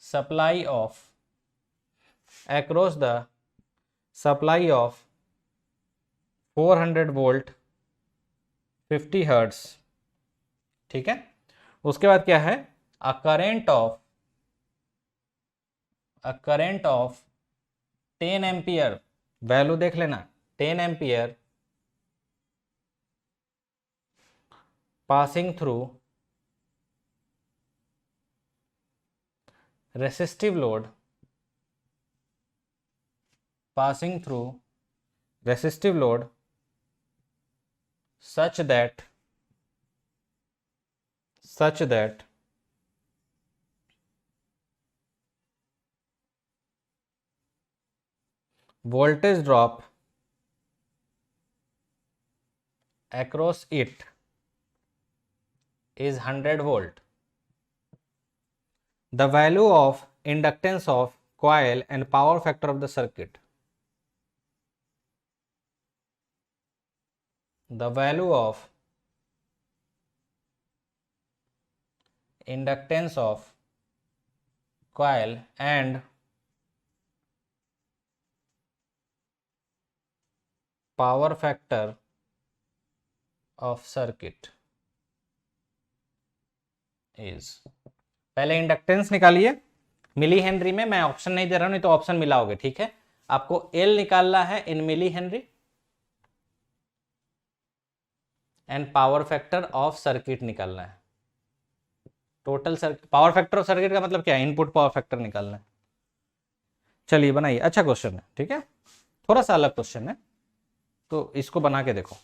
supply of 400 volt 50 hertz, ठीक है। उसके बाद क्या है, a current of 10 ampere, value देख लेना, 10 ampere passing through resistive load such that voltage drop across it is 100 volt. The value of inductance of coil and power factor of the circuit. The value of inductance of coil and power factor of circuit is, पहले inductance निकालिए, milli henry में, मैं option नहीं दे रहा हूं, नहीं तो option मिलाओगे, ठीक है। आपको एल निकालना है in milli henry and power factor of circuit निकालना है। Total circuit, power factor of circuit का मतलब क्या है, इनपुट पावर फैक्टर निकालना है। चलिए बनाइए, अच्छा क्वेश्चन है, ठीक है, थोड़ा सा अलग क्वेश्चन है, तो इसको बना के देखो।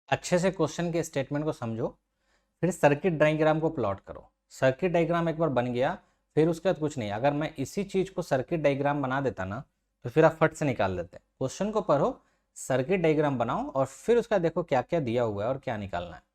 अच्छे से क्वेश्चन के स्टेटमेंट को समझो, फिर सर्किट डायग्राम को प्लॉट करो। सर्किट डायग्राम एक बार बन गया, फिर उसके बाद कुछ नहीं। अगर मैं इसी चीज को सर्किट डायग्राम बना देता ना, तो फिर आप फट से निकाल देते। क्वेश्चन को पढ़ो, सर्किट डायग्राम बनाओ, और फिर उसका देखो क्या क्या दिया हुआ है और क्या निकालना है।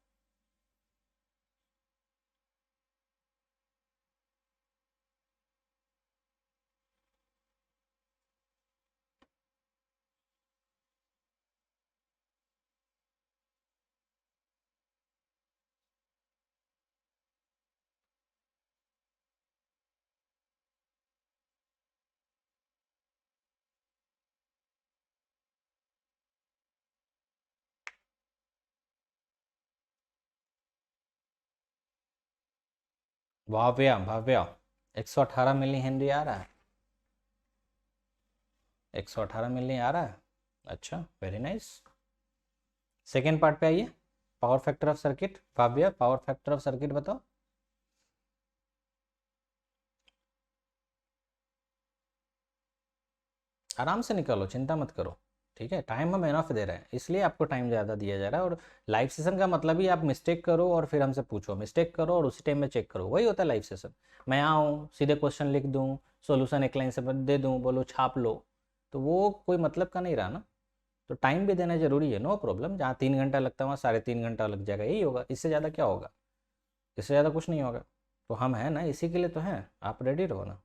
भाव्या भाव्या, 118 मिली हेनरी आ रहा है? 118 मिली आ रहा है? अच्छा, वेरी नाइस। सेकेंड पार्ट पे आइए, power factor of circuit. Bhavya, power factor of circuit बताओ। आराम से निकालो, चिंता मत करो, ठीक है। टाइम हम एनफ दे रहे हैं, इसलिए आपको टाइम ज़्यादा दिया जा रहा है। और लाइव सेशन का मतलब ही आप मिस्टेक करो और फिर हमसे पूछो, मिस्टेक करो और उसी टाइम में चेक करो, वही होता है लाइव सेशन। मैं आऊँ सीधे क्वेश्चन लिख दूँ, सॉल्यूशन एक लाइन से दे दूँ, बोलो छाप लो, तो वो कोई मतलब का नहीं रहा ना। तो टाइम भी देना जरूरी है, नो प्रॉब्लम। जहाँ 3 घंटा लगता है वहाँ 3.5 घंटा लग जाएगा, यही होगा। इससे ज़्यादा क्या होगा, इससे ज़्यादा कुछ नहीं होगा। तो हम हैं ना, इसी के लिए तो हैं, आप रेडी रहो ना।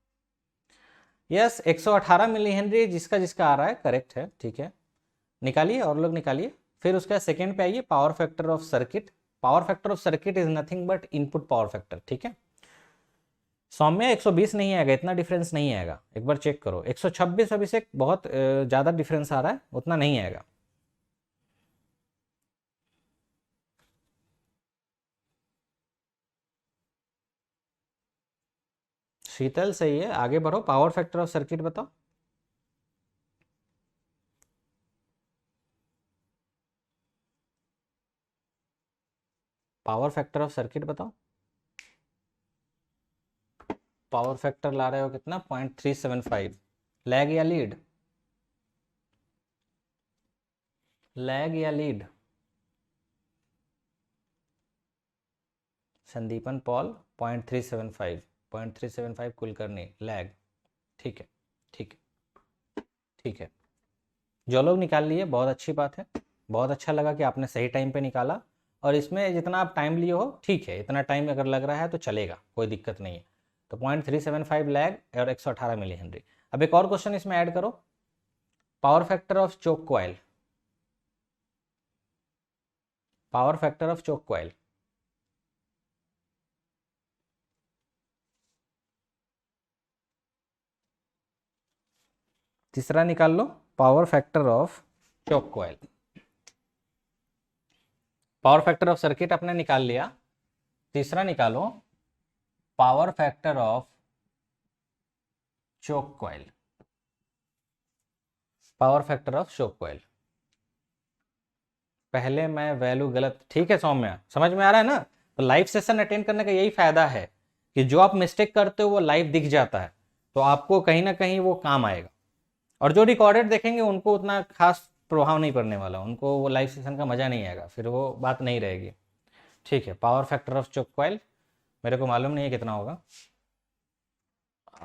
यस, 118 मिली हेनरी जिसका जिसका आ रहा है करेक्ट है, ठीक है। निकालिए, और लोग निकालिए। फिर उसका सेकेंड पे आइए, power factor of circuit. Power factor of circuit is nothing but input power factor, ठीक है। सौम्य 120 नहीं आएगा, इतना डिफरेंस नहीं आएगा, एक बार चेक करो। 126 अभिषेक, बहुत ज़्यादा डिफरेंस आ रहा है, उतना नहीं आएगा। शीतल सही है, आगे बढ़ो। पावर फैक्टर ऑफ सर्किट बताओ। पावर फैक्टर ऑफ सर्किट बताओ। पावर फैक्टर ला रहे हो कितना, 0.375। लैग या लीड? लैग या लीड? संदीपन पॉल 0.375, 0.375 कुलकर्णी लैग, ठीक है, ठीक है, ठीक है। जो लोग निकाल लिए बहुत अच्छी बात है, बहुत अच्छा लगा कि आपने सही टाइम पे निकाला। और इसमें जितना आप टाइम लिए हो ठीक है, इतना टाइम अगर लग रहा है तो चलेगा, कोई दिक्कत नहीं है। तो 0.375 लैग और 118 मिली हेनरी। अब एक और क्वेश्चन इसमें ऐड करो, power factor of choke coil. Power factor of choke coil. तीसरा निकाल लो, power factor of choke coil. Power factor of circuit आपने निकाल लिया, तीसरा निकालो, power factor of choke coil. Power factor of choke coil. पहले मैं वैल्यू गलत, ठीक है सौम्या, समझ में आ रहा है ना। तो लाइव सेशन अटेंड करने का यही फायदा है कि जो आप मिस्टेक करते हो वो लाइव दिख जाता है, तो आपको कहीं ना कहीं वो काम आएगा। और जो रिकॉर्डेड देखेंगे उनको उतना खास प्रभाव नहीं पड़ने वाला, उनको वो लाइव सेशन का मजा नहीं आएगा, फिर वो बात नहीं रहेगी। ठीक है, power factor of choke coil मेरे को मालूम नहीं है कितना होगा।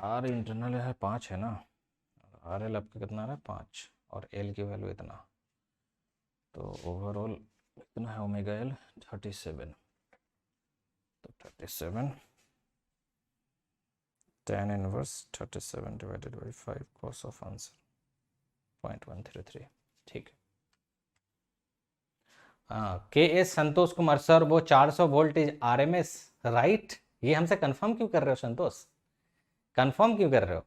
आर इंटरनल है 5 है ना, आर एल आपका कितना आ रहा है 5, और एल की वैल्यू इतना, तो ओवरऑल कितना है ओमेगा एल 37। तो 37 tan inverse 37 divided by 5 cos of answer 0.133, ठीक है। हाँ, के एस संतोष कुमार सर, वो 400 volt is R M S, right. ये हमसे कंफर्म क्यों कर रहे हो संतोष, कंफर्म क्यों कर रहे हो?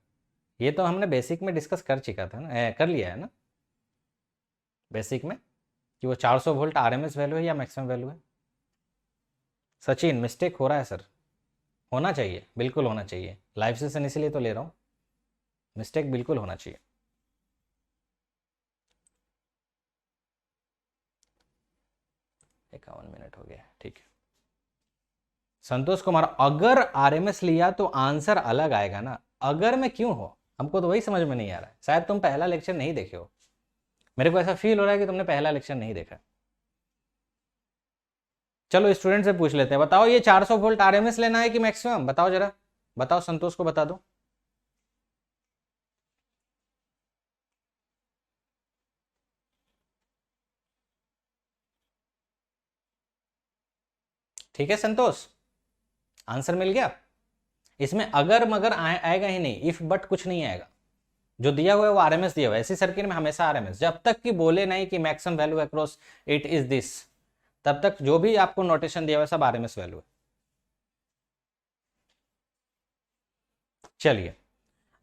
ये तो हमने बेसिक में डिस्कस कर चुका था ना, कर लिया है ना बेसिक में, कि वो 400 volt R M S value है या मैक्सिमम वैल्यू है। सचिन, मिस्टेक हो रहा है सर, होना चाहिए, बिल्कुल होना चाहिए, लाइव सेशन इसीलिए तो ले रहा हूँ, मिस्टेक बिल्कुल होना चाहिए। 51 मिनट हो गया, ठीक है। संतोष कुमार, अगर आरएमएस लिया तो आंसर अलग आएगा ना, अगर में क्यों हो, हमको तो वही समझ में नहीं आ रहा है। शायद तुम पहला लेक्चर नहीं देखे हो, मेरे को ऐसा फील हो रहा है कि तुमने पहला लेक्चर नहीं देखा। चलो स्टूडेंट से पूछ लेते हैं, बताओ ये 400 वोल्ट आरएमएस लेना है कि मैक्सिमम, बताओ जरा, बताओ संतोष को बता दो। ठीक है संतोष, आंसर मिल गया। इसमें अगर मगर आएगा ही नहीं, इफ बट कुछ नहीं आएगा। जो दिया हुआ है वो आरएमएस दिया हुआ है, ऐसी सर्किट में हमेशा आरएमएस, जब तक कि बोले नहीं कि maximum value across it is this, तब तक जो भी आपको नोटेशन दिया हुआ है सब आरएमएस वैल्यू है। चलिए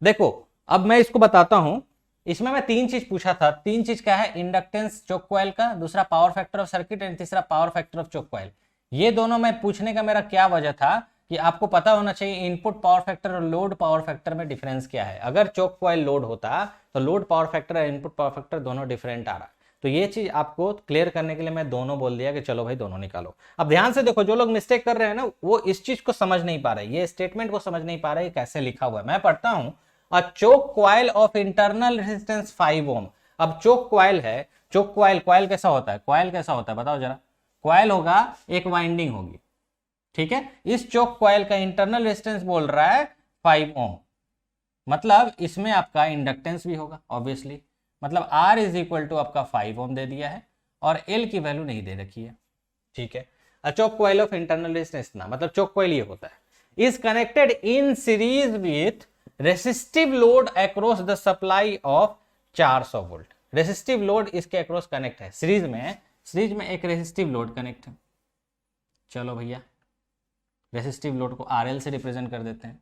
देखो, अब मैं इसको बताता हूं। इसमें मैं तीन चीज पूछा था, तीन चीज क्या है, इंडक्टेंस चोक कॉइल का, दूसरा power factor of circuit and तीसरा power factor of choke coil. ये दोनों मैं पूछने का मेरा क्या वजह था कि आपको पता होना चाहिए इनपुट पावर फैक्टर और लोड पावर फैक्टर में डिफरेंस क्या है। अगर चोक कॉइल लोड होता तो लोड पावर फैक्टर और इनपुट पावर फैक्टर दोनों डिफरेंट आ रहा, तो ये चीज आपको क्लियर करने के लिए मैं दोनों बोल दिया कि चलो भाई दोनों निकालो। अब ध्यान से देखो, जो लोग मिस्टेक कर रहे हैं ना वो इस चीज को समझ नहीं पा रहे, ये स्टेटमेंट को समझ नहीं पा रहे कैसे लिखा हुआ है। मैं पढ़ता हूं, a choke coil of internal resistance 5 ohm. अब चोक कॉइल है, चोक कॉइल, कॉइल कैसा होता है, कॉइल कैसा होता है बताओ जरा। कॉइल होगा, एक वाइंडिंग होगी, ठीक है। इस चोक कॉइल का इंटरनल रेजिस्टेंस बोल रहा है 5 ओम, मतलब इसमें आपका इंडक्टेंस भी होगा ऑब्वियसली, मतलब R इज इक्वल टू आपका 5 ओम दे दिया है और L की वैल्यू नहीं दे रखी है, ठीक है। A choke coil of internal resistance ना, मतलब चोक कॉइल ये होता है, is connected in series with resistive load across the supply of 400 volt. Resistive load इसके अक्रॉस कनेक्ट है, सीरीज में एक रेसिस्टिव लोड कनेक्ट है। चलो भैया, रेसिस्टिव लोड को RL से रिप्रेजेंट कर देते हैं,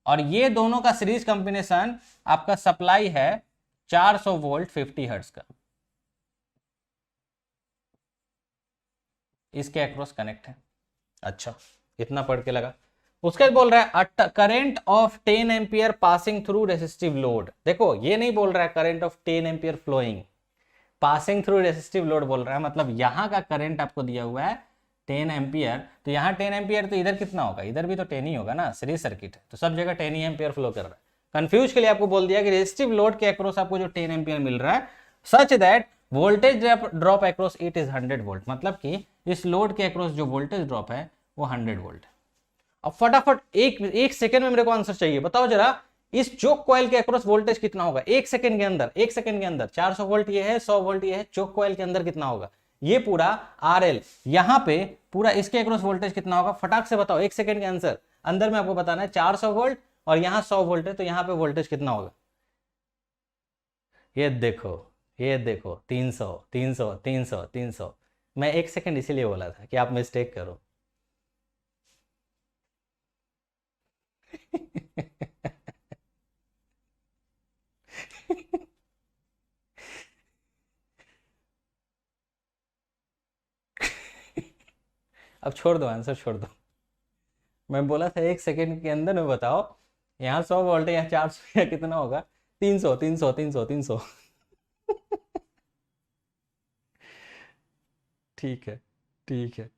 और ये दोनों का सीरीज कॉम्बिनेशन आपका सप्लाई है 400 वोल्ट 50 हर्ट्ज का, इसके अक्रॉस कनेक्ट है। अच्छा, इतना पढ़ के लगा। उसके बाद बोल रहा है current of 10 ampere passing through resistive load. देखो ये नहीं बोल रहा है current of 10 ampere flowing, passing through resistive load बोल रहा है, मतलब यहां का करंट आपको दिया हुआ है 10 एम्पियर, तो यहाँ 10 एम्पियर, तो इधर कितना होगा, इधर भी तो 10 ही होगा ना, सीरीज सर्किट है तो सब जगह 10 ही एम्पियर फ्लो कर रहा है। कंफ्यूज के लिए आपको बोल दिया कि रेजिस्टिव लोड के अक्रॉस आपको जो 10 एम्पियर मिल रहा है such that voltage drop across it is 100 volt, मतलब कि इस लोड के अक्रॉस जो वोल्टेज ड्रॉप है वो 100 वोल्ट है। अब फटाफट एक सेकंड में मेरे को आंसर चाहिए, बताओ जरा इस चोक कॉइल के अक्रॉस वोल्टेज कितना होगा एक सेकंड के अंदर, एक सेकंड के अंदर। 400 वोल्ट ये है, 100 वोल्ट ये है, चोक कॉइल के अंदर कितना होगा, ये पूरा RL, यहां पे पूरा इसके अक्रॉस वोल्टेज कितना होगा, फटाक से बताओ एक सेकंड के आंसर अंदर में आपको बताना है। 400 वोल्ट और यहां 100 वोल्ट है, तो यहां पे वोल्टेज कितना होगा, ये देखो, ये देखो 300 300 300 300। मैं एक सेकंड इसीलिए बोला था कि आप मिस्टेक करो। अब छोड़ दो, आंसर छोड़ दो। मैं बोला था एक सेकंड के अंदर में बताओ, यहाँ 100 वोल्ट है, यहाँ 400 या कितना होगा, 300 300 300 300। ठीक है, ठीक है,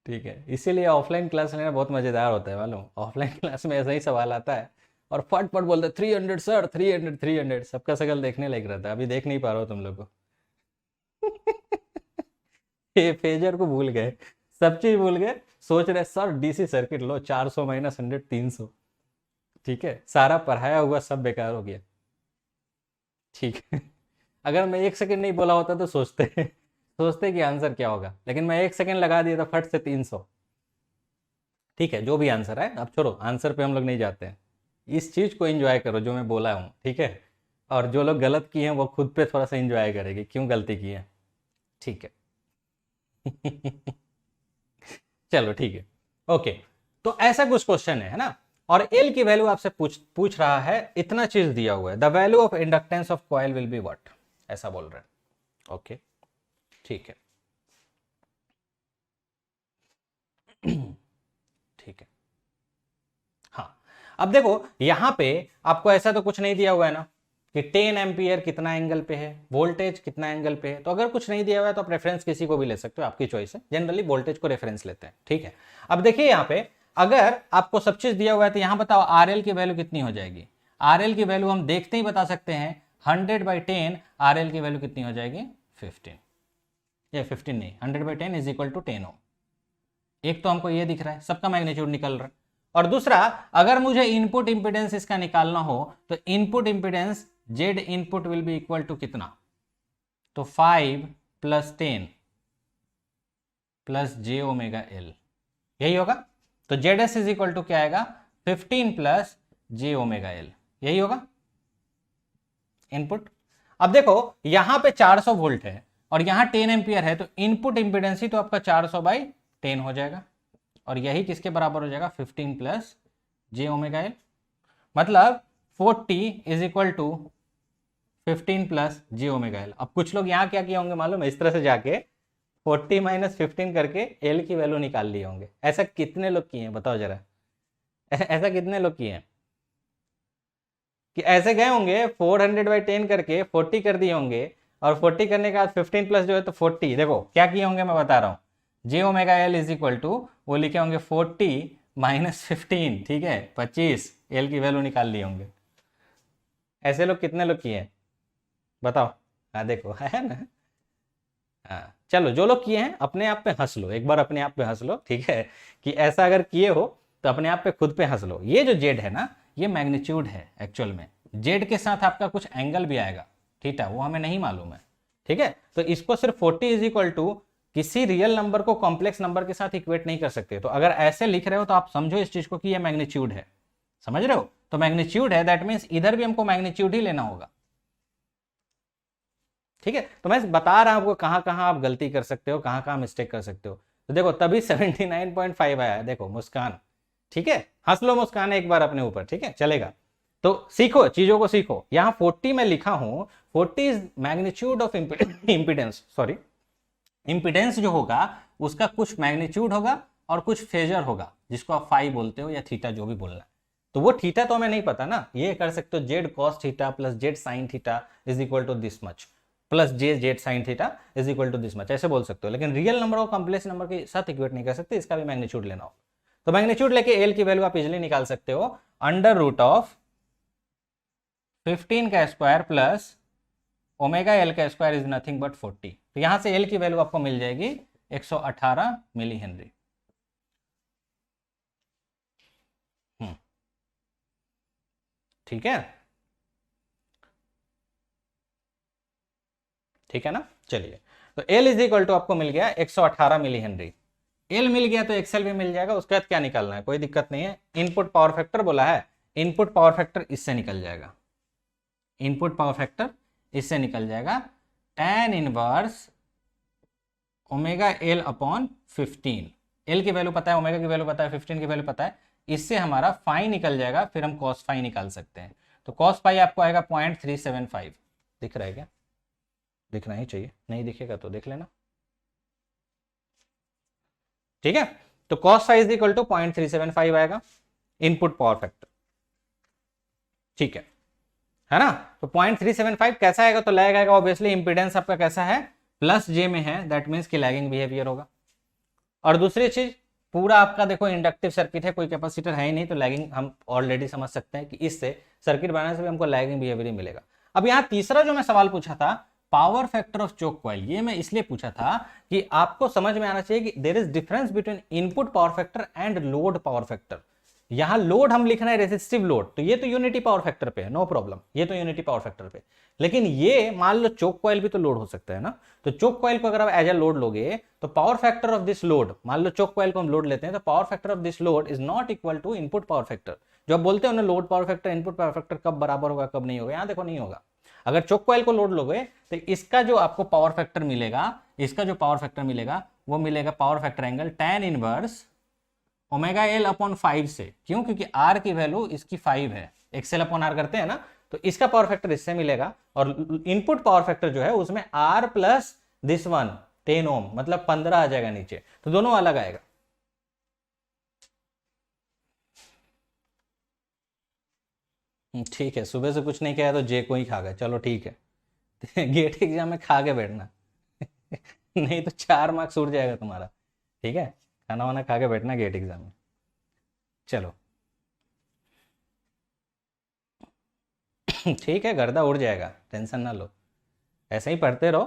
ठीक है। इसीलिए ऑफलाइन क्लास लेना बहुत मज़ेदार होता है मालूम, ऑफलाइन क्लास में ऐसा ही सवाल आता है और फट फट बोलते 300 सर, 300 300, सबका शकल देखने लग रहा था, अभी देख नहीं पा रहा हो तुम लोग को। ये फेजर को भूल गए, सब चीज भूल गए, सोच रहे सर DC सर्किट लो 400 माइनस 100 300, ठीक है, सारा पढ़ाया हुआ सब बेकार हो गया। ठीक है, अगर मैं एक सेकंड नहीं बोला होता तो सोचते कि आंसर क्या होगा, लेकिन मैं एक सेकंड लगा दिया था फट से 300। ठीक है, जो भी आंसर है, अब छोड़ो, आंसर पे हम लोग नहीं जाते हैं, इस चीज को एंजॉय करो जो मैं बोला हूँ, ठीक है। और जो लोग गलत किए हैं वो खुद पे थोड़ा सा एंजॉय करेंगे क्यों गलती की है, ठीक है। चलो ठीक है, ओके। तो ऐसा कुछ क्वेश्चन है ना, और एल की वैल्यू आपसे पूछ रहा है, इतना चीज दिया हुआ है, the value of inductance of coil will be what, ऐसा बोल रहे हैं, ओके ठीक है। ठीक है, हाँ। अब देखो यहां पे आपको ऐसा तो कुछ नहीं दिया हुआ है ना कि 10 एम्पियर कितना एंगल पे है, वोल्टेज कितना एंगल पे है, तो अगर कुछ नहीं दिया हुआ है तो आप रेफरेंस किसी को भी ले सकते हो, आपकी चॉइस है, जनरली वोल्टेज को रेफरेंस लेते हैं, ठीक है। अब देखिए यहाँ पे अगर आपको सब चीज दिया हुआ है तो यहाँ बताओ RL की वैल्यू कितनी हो जाएगी। RL की वैल्यू हम देखते ही बता सकते हैं, 100/10 RL की वैल्यू कितनी हो जाएगी, 15। ये 15 नहीं, 100/10 इज इक्वल टू 10 ओम। एक तो हमको ये दिख रहा है, सबका मैग्नीट्यूड निकल रहा है। और दूसरा, अगर मुझे इनपुट इंपीडेंस इसका निकालना हो तो input impedance Z input will be equal to कितना, तो 5 + 10 + j ओमेगा एल, यही होगा। तो Z S is equal to क्या आएगा, 15 + j ओमेगा एल, यही होगा इनपुट। अब देखो यहां पे 400 वोल्ट है और यहां 10 एम्पियर है, तो इनपुट इंपीडेंस ही तो आपका 400/10 हो जाएगा, और यही किसके बराबर हो जाएगा, 15 + j ओमेगा एल। मतलब 40 is equal to 15 + j omega L. अब कुछ लोग यहाँ क्या किए होंगे मालूम है, इस तरह से जाके 40 - 15 करके एल की वैल्यू निकाल लिए होंगे। ऐसा कितने लोग किए हैं बताओ जरा, ऐसा कितने लोग किए हैं कि ऐसे गए होंगे 400/10 करके 40 कर दिए होंगे, और 40 करने के बाद 15 प्लस जो है तो 40। देखो क्या किए होंगे मैं बता रहा हूँ, j omega L is equal to, वो लिखे होंगे 40 - 15, ठीक है 25, एल की वैल्यू निकाल लिए होंगे। ऐसे लोग कितने लोग किए हैं बताओ। हाँ देखो है ना। हाँ चलो, जो लोग किए हैं अपने आप पे हंस लो, एक बार अपने आप पे हंस लो, ठीक है, कि ऐसा अगर किए हो तो अपने आप पे खुद पे हंस लो। ये जो जेड है ना, ये मैग्नीट्यूड है एक्चुअल में। जेड के साथ आपका कुछ एंगल भी आएगा, ठीक है, वो हमें नहीं मालूम है, ठीक है। तो इसको सिर्फ 40 इज इक्वल टू किसी रियल नंबर को कॉम्प्लेक्स नंबर के साथ इक्वेट नहीं कर सकते। तो अगर ऐसे लिख रहे हो तो आप समझो इस चीज को कि ये मैग्नीट्यूड है, समझ रहे हो। तो मैग्नीट्यूड है, दैट मीन्स इधर भी हमको मैग्नीट्यूड ही लेना होगा, ठीक है। तो मैं बता रहा हूं आपको कहां कहां आप गलती कर सकते हो, कहां कहां मिस्टेक कर सकते हो। तो देखो तभी 79.5 आया है, देखो मुस्कान, ठीक है, हंस लो मुस्कान एक बार अपने ऊपर, ठीक है चलेगा। तो सीखो, चीजों को सीखो। यहां 40 में लिखा हूं, 40 is magnitude of impedance, sorry, impedance जो होगा उसका कुछ मैग्नीट्यूड होगा और कुछ फेजर होगा, जिसको आप फाई बोलते हो या थीटा, जो भी बोलना है। तो वो थीटा तो हमें नहीं पता ना, ये कर सकते हो Z cos theta plus Z sine theta is equal to this much, plus J Z sine theta is equal to this much, ऐसे बोल सकते हो। लेकिन रियल नंबर और कॉम्प्लेक्स नंबर के साथ इक्वेट नहीं कर सकते, इसका भी मैग्नीट्यूड लेना हो। तो मैग्नीट्यूड लेके एल की वैल्यू आप इजिली निकाल सकते हो, √15 प्लस ओमेगा एल का स्क्वायर इज नथिंग बट 40। तो यहां से एल की वैल्यू आपको मिल जाएगी 118 मिली हेनरी। ठीक है, ठीक है ना। चलिए, तो एल इज इक्वल टू आपको मिल गया 118 मिली हेनरी। एल मिल गया तो एक्सएल भी मिल जाएगा। उसके बाद क्या निकालना है, कोई दिक्कत नहीं है। इनपुट पावर फैक्टर बोला है, इनपुट पावर फैक्टर इससे निकल जाएगा, इनपुट पावर फैक्टर इससे निकल जाएगा, tan inverse omega L upon 15। L की वैल्यू पता है, ओमेगा की वैल्यू पता है, 15 की वैल्यू पता है, इससे हमारा फाई निकल जाएगा, फिर हम कॉस फाई निकाल सकते हैं। तो कॉस फाई आपको आएगा 0.375। दिख रहा है क्या, दिखना ही चाहिए, नहीं दिखेगा तो देख लेना, ठीक है। तो cos phi is equal to 0.375 आएगा इनपुट पावर फैक्टर, ठीक है ना। तो 0.375 कैसा आएगा, तो लैग आएगा ऑब्वियसली। इंपीडेंस आपका कैसा है, प्लस जे में है, दैट मीन्स कि लैगिंग बिहेवियर होगा। और दूसरी चीज, पूरा आपका देखो इंडक्टिव सर्किट है, कोई कैपेसिटर है ही नहीं, तो लैगिंग हम ऑलरेडी समझ सकते हैं कि इससे सर्किट बनाने से भी हमको लैगिंग बिहेवियर ही मिलेगा। अब यहाँ तीसरा जो मैं सवाल पूछा था, power factor of choke coil, ये मैं इसलिए पूछा था कि आपको समझ में आना चाहिए कि there is difference between input power factor and load power factor. यहां लोड हम लिख रहे हैं रेसिस्टिव लोड, तो ये तो यूनिटी पावर फैक्टर पे है, नो प्रॉब्लम, ये तो यूनिटी पावर फैक्टर पे। लेकिन ये मान लो चोक कॉइल भी तो लोड हो सकता है ना। तो चोक कॉइल को अगर आप एज ए लोड लोगे तो power factor of this load, मान लो चोक कॉइल को हम लोड लेते हैं, तो power factor of this load is not equal to input power factor. जो आप बोलते हो ना load power factor input power factor कब बराबर होगा कब नहीं होगा, यहां देखो नहीं होगा। अगर चोक कॉइल को लोड लोगे तो इसका जो आपको पावर फैक्टर मिलेगा, इसका जो पावर फैक्टर मिलेगा वो मिलेगा power factor angle tan inverse omega L upon 5 से। क्यों, क्योंकि आर की वैल्यू इसकी 5 है, एक्सएल अपॉन आर करते हैं ना, तो इसका पावर फैक्टर इससे मिलेगा। और इनपुट पावर फैक्टर जो है उसमें आर प्लस दिस वन 10 ओम, मतलब 15 आ जाएगा नीचे, तो दोनों अलग आएगा। ठीक है, सुबह से कुछ नहीं किया तो जे को ही खा गए, चलो ठीक है। गेट एग्जाम में खा के बैठना। नहीं तो 4 मार्क्स उड़ जाएगा तुम्हारा, ठीक है। खाना वाना खा के बैठना गेट एग्जाम में। चलो ठीक है, गर्दा उड़ जाएगा, टेंशन ना लो, ऐसे ही पढ़ते रहो,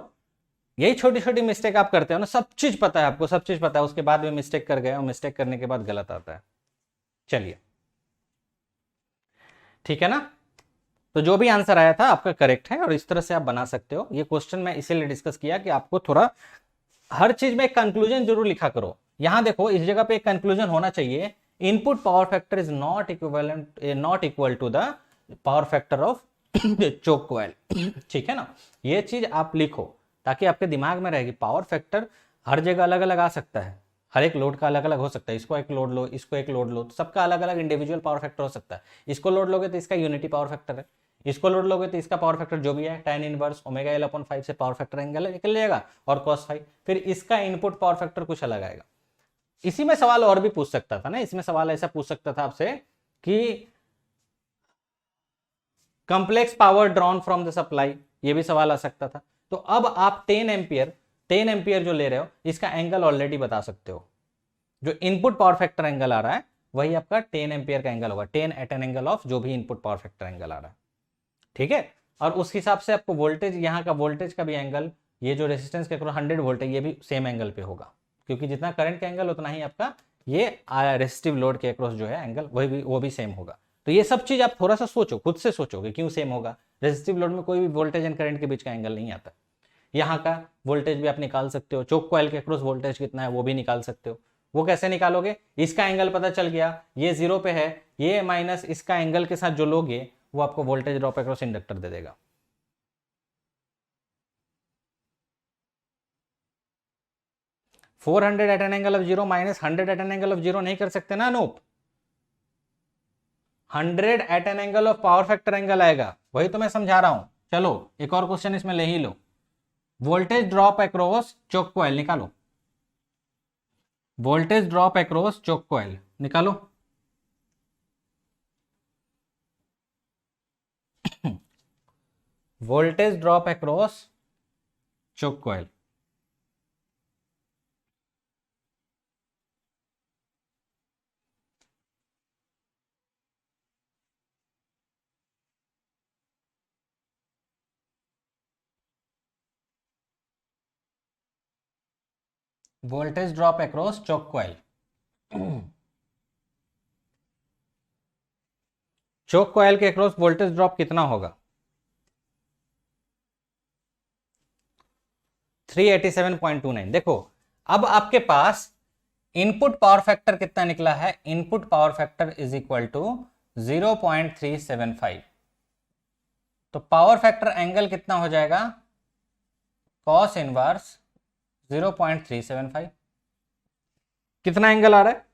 यही छोटी छोटी मिस्टेक आप करते हो ना, सब चीज पता है आपको, सब चीज पता है, उसके बाद भी मिस्टेक कर गए और मिस्टेक करने के बाद गलत आता है। चलिए ठीक है ना, तो जो भी आंसर आया था आपका करेक्ट है और इस तरह से आप बना सकते हो। ये क्वेश्चन मैं इसीलिए डिस्कस किया कि आपको थोड़ा हर चीज में एक कंक्लूजन जरूर लिखा करो। यहां देखो इस जगह पे एक कंक्लूजन होना चाहिए, input power factor is not equal to the power factor of choke coil. ठीक है ना, ये चीज आप लिखो ताकि आपके दिमाग में रहेगी। पावर फैक्टर हर जगह अलग अलग आ सकता है, हर एक लोड का अलग अलग हो सकता है। इसको एक लोड लो, इसको एक लोड लो, तो सबका अलग अलग इंडिविजुअल पावर फैक्टर हो सकता है। इसको लोड लोगे तो इसका यूनिटी पावर फैक्टर है, इसको लोड लोगे तो इसका पावर फैक्टर जो भी है tan inverse omega L upon 5 से पावर फैक्टर एंगल निकल जाएगा और cos 5, फिर इसका इनपुट पावर फैक्टर कुछ अलग आएगा। इसी में सवाल और भी पूछ सकता था ना, इसमें सवाल ऐसा पूछ सकता था आपसे कि complex power drawn from the supply, ये भी सवाल आ सकता था। तो अब आप 10 एम्पियर जो ले रहे हो इसका एंगल ऑलरेडी बता सकते हो। जो इनपुट पावर फैक्टर एंगल आ रहा है वही आपका 10 एम्पियर का एंगल होगा, 10 एट एन एंगल ऑफ जो भी इनपुट पावर फैक्टर एंगल आ रहा है। ठीक है, और उस हिसाब से आपको वोल्टेज, यहाँ का वोल्टेज का भी एंगल, ये जो रेजिस्टेंस के 100 वोल्ट है ये भी सेम एंगल पे होगा, क्योंकि जितना करंट का एंगल उतना ही आपका ये रेजिस्टिव लोड के अक्रॉस जो है एंगल वो भी सेम होगा। तो ये सब चीज आप थोड़ा सा सोचो, खुद से सोचो कि क्यों सेम होगा। रेजिस्टिव लोड में कोई भी वोल्टेज एंड करंट के बीच का एंगल नहीं आता। यहाँ का वोल्टेज भी आप निकाल सकते हो, चोक कॉइल के अक्रॉस वोल्टेज कितना है वो भी निकाल सकते हो। वो कैसे निकालोगे, इसका एंगल पता चल गया, ये 0 पे है, ये माइनस इसका एंगल के साथ जो लोगे वो आपको वोल्टेज ड्रॉप अक्रॉस इंडक्टर दे देगा। Four 400 at an angle of 0 minus 100 at an angle of 0 नहीं कर सकते ना Anoop. 100 at an angle of power factor angle आएगा, वही तो मैं समझा रहा हूं। चलो एक और क्वेश्चन इसमें ले ही लो, voltage drop across choke coil निकालो, voltage drop across choke coil निकालो। Voltage drop across choke coil, voltage drop across choke coil. Choke coil के अक्रॉस वोल्टेज ड्रॉप कितना होगा, 387.29। देखो अब आपके पास इनपुट पावर फैक्टर कितना निकला है, input power factor is equal to 0.375। तो पावर फैक्टर एंगल कितना हो जाएगा, कॉस इनवर्स 0.375। कितना एंगल आ रहा है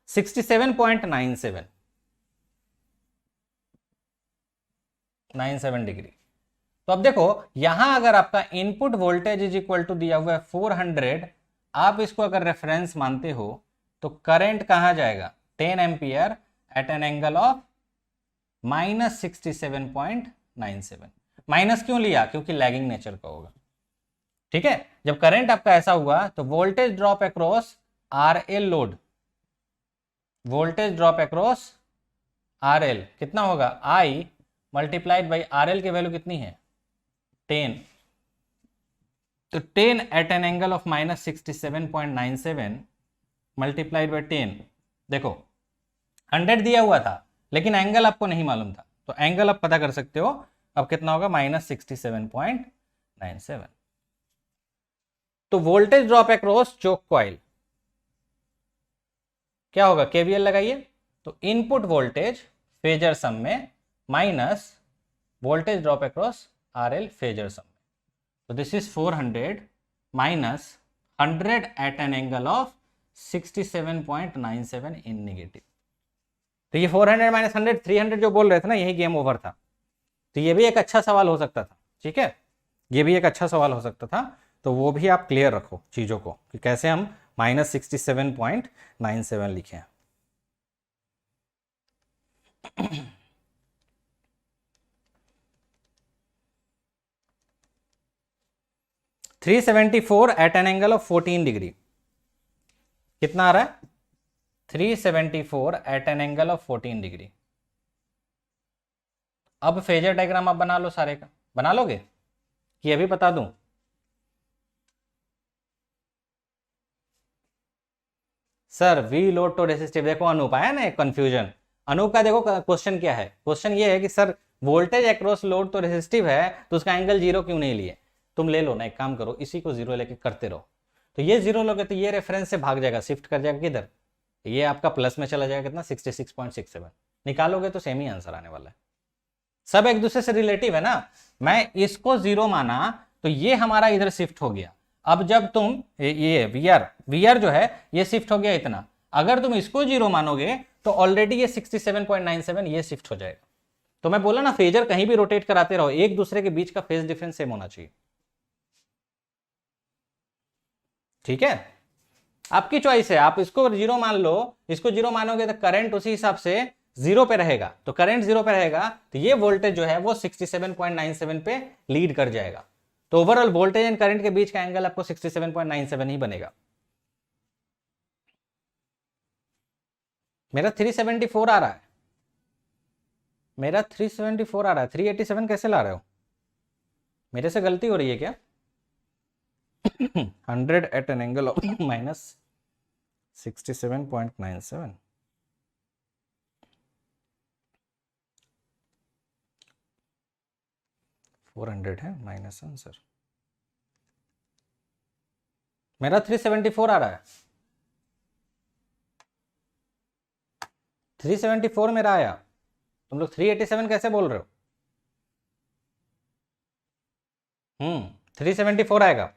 67.97 डिग्री। तो अब देखो यहां अगर आपका input voltage is equal to दिया हुआ है 400, आप इसको अगर रेफरेंस मानते हो तो करंट कहां जाएगा, 10 ampere at an angle of minus 67.97। Minus क्यों लिया, क्योंकि लैगिंग नेचर का होगा। ठीक है, जब करंट आपका ऐसा हुआ तो voltage drop across R L load, voltage drop across R L कितना होगा, I multiplied by R L की वैल्यू कितनी है 10। तो 10 at an angle of minus 67.97 multiplied by 10, देखो 100 दिया हुआ था लेकिन एंगल आपको नहीं मालूम था, तो एंगल आप पता कर सकते हो। अब कितना होगा, माइनस 67.97। तो voltage drop across choke coil क्या होगा, केवीएल लगाइए, तो इनपुट वोल्टेज फेजर सम में minus voltage drop across RL phasor sum में। तो this is 400 minus 100 at an angle of 67.97 in negative. तो ये 400 माइनस 100 300 जो बोल रहे थे ना, यही गेम ओवर था। तो ये भी एक अच्छा सवाल हो सकता था। ठीक है, ये भी एक अच्छा सवाल हो सकता था, तो वो भी आप क्लियर रखो चीजों को कि कैसे हम माइनस 67.97 लिखे हैं। $374 at an angle of 14 degree कितना आ रहा है, 374 at an angle of 14 degree. अब फेजर डायग्राम आप बना लो, सारे का बना लोगे कि अभी बता दूं? Sir we load to resistive, देखो अनूप आया ना एक कंफ्यूजन। अनूप का देखो क्वेश्चन क्या है, क्वेश्चन ये है कि सर वोल्टेज अक्रॉस लोड तो रेसिस्टिव है, तो उसका एंगल जीरो क्यों नहीं लिए? तुम ले लो ना, एक काम करो, इसी को जीरो लेके करते रहो। तो ये जीरो लोगे तो ये रेफरेंस से भाग जाएगा, शिफ्ट कर जाएगा किधर, ये आपका प्लस में चला जाएगा, कितना 66.67। निकालोगे तो सेम ही आंसर आने वाला है। सब एक दूसरे से रिलेटिव है ना। मैं इसको जीरो माना तो ये हमारा इधर शिफ्ट हो गया। अब जब तुम ये वी आर जो है ये शिफ्ट हो गया इतना, अगर तुम इसको जीरो मानोगे तो ऑलरेडी ये 67.97 ये शिफ्ट हो जाएगा। तो मैं बोला ना, फेजर कहीं भी रोटेट कराते रहो, एक दूसरे के बीच का फेज डिफरेंस सेम होना चाहिए। ठीक है, आपकी चॉइस है, आप इसको जीरो मान लो, इसको जीरो मानोगे तो करंट उसी हिसाब से जीरो पे रहेगा। तो करंट जीरो पे रहेगा तो ये वोल्टेज जो है वो 67.97 पे लीड कर जाएगा। तो ओवरऑल वोल्टेज एंड करंट के बीच का एंगल आपको 67.97 ही बनेगा। मेरा 374 आ रहा है, मेरा 374 आ रहा है, 387 कैसे ला रहे हो? मेरे से गलती हो रही है क्या? 100 at an angle of minus 67.97, $400 है माइनस आंसर। मेरा 374 आ रहा है, 374 मेरा आया, तुम लोग 387 कैसे बोल रहे हो? 374 आएगा,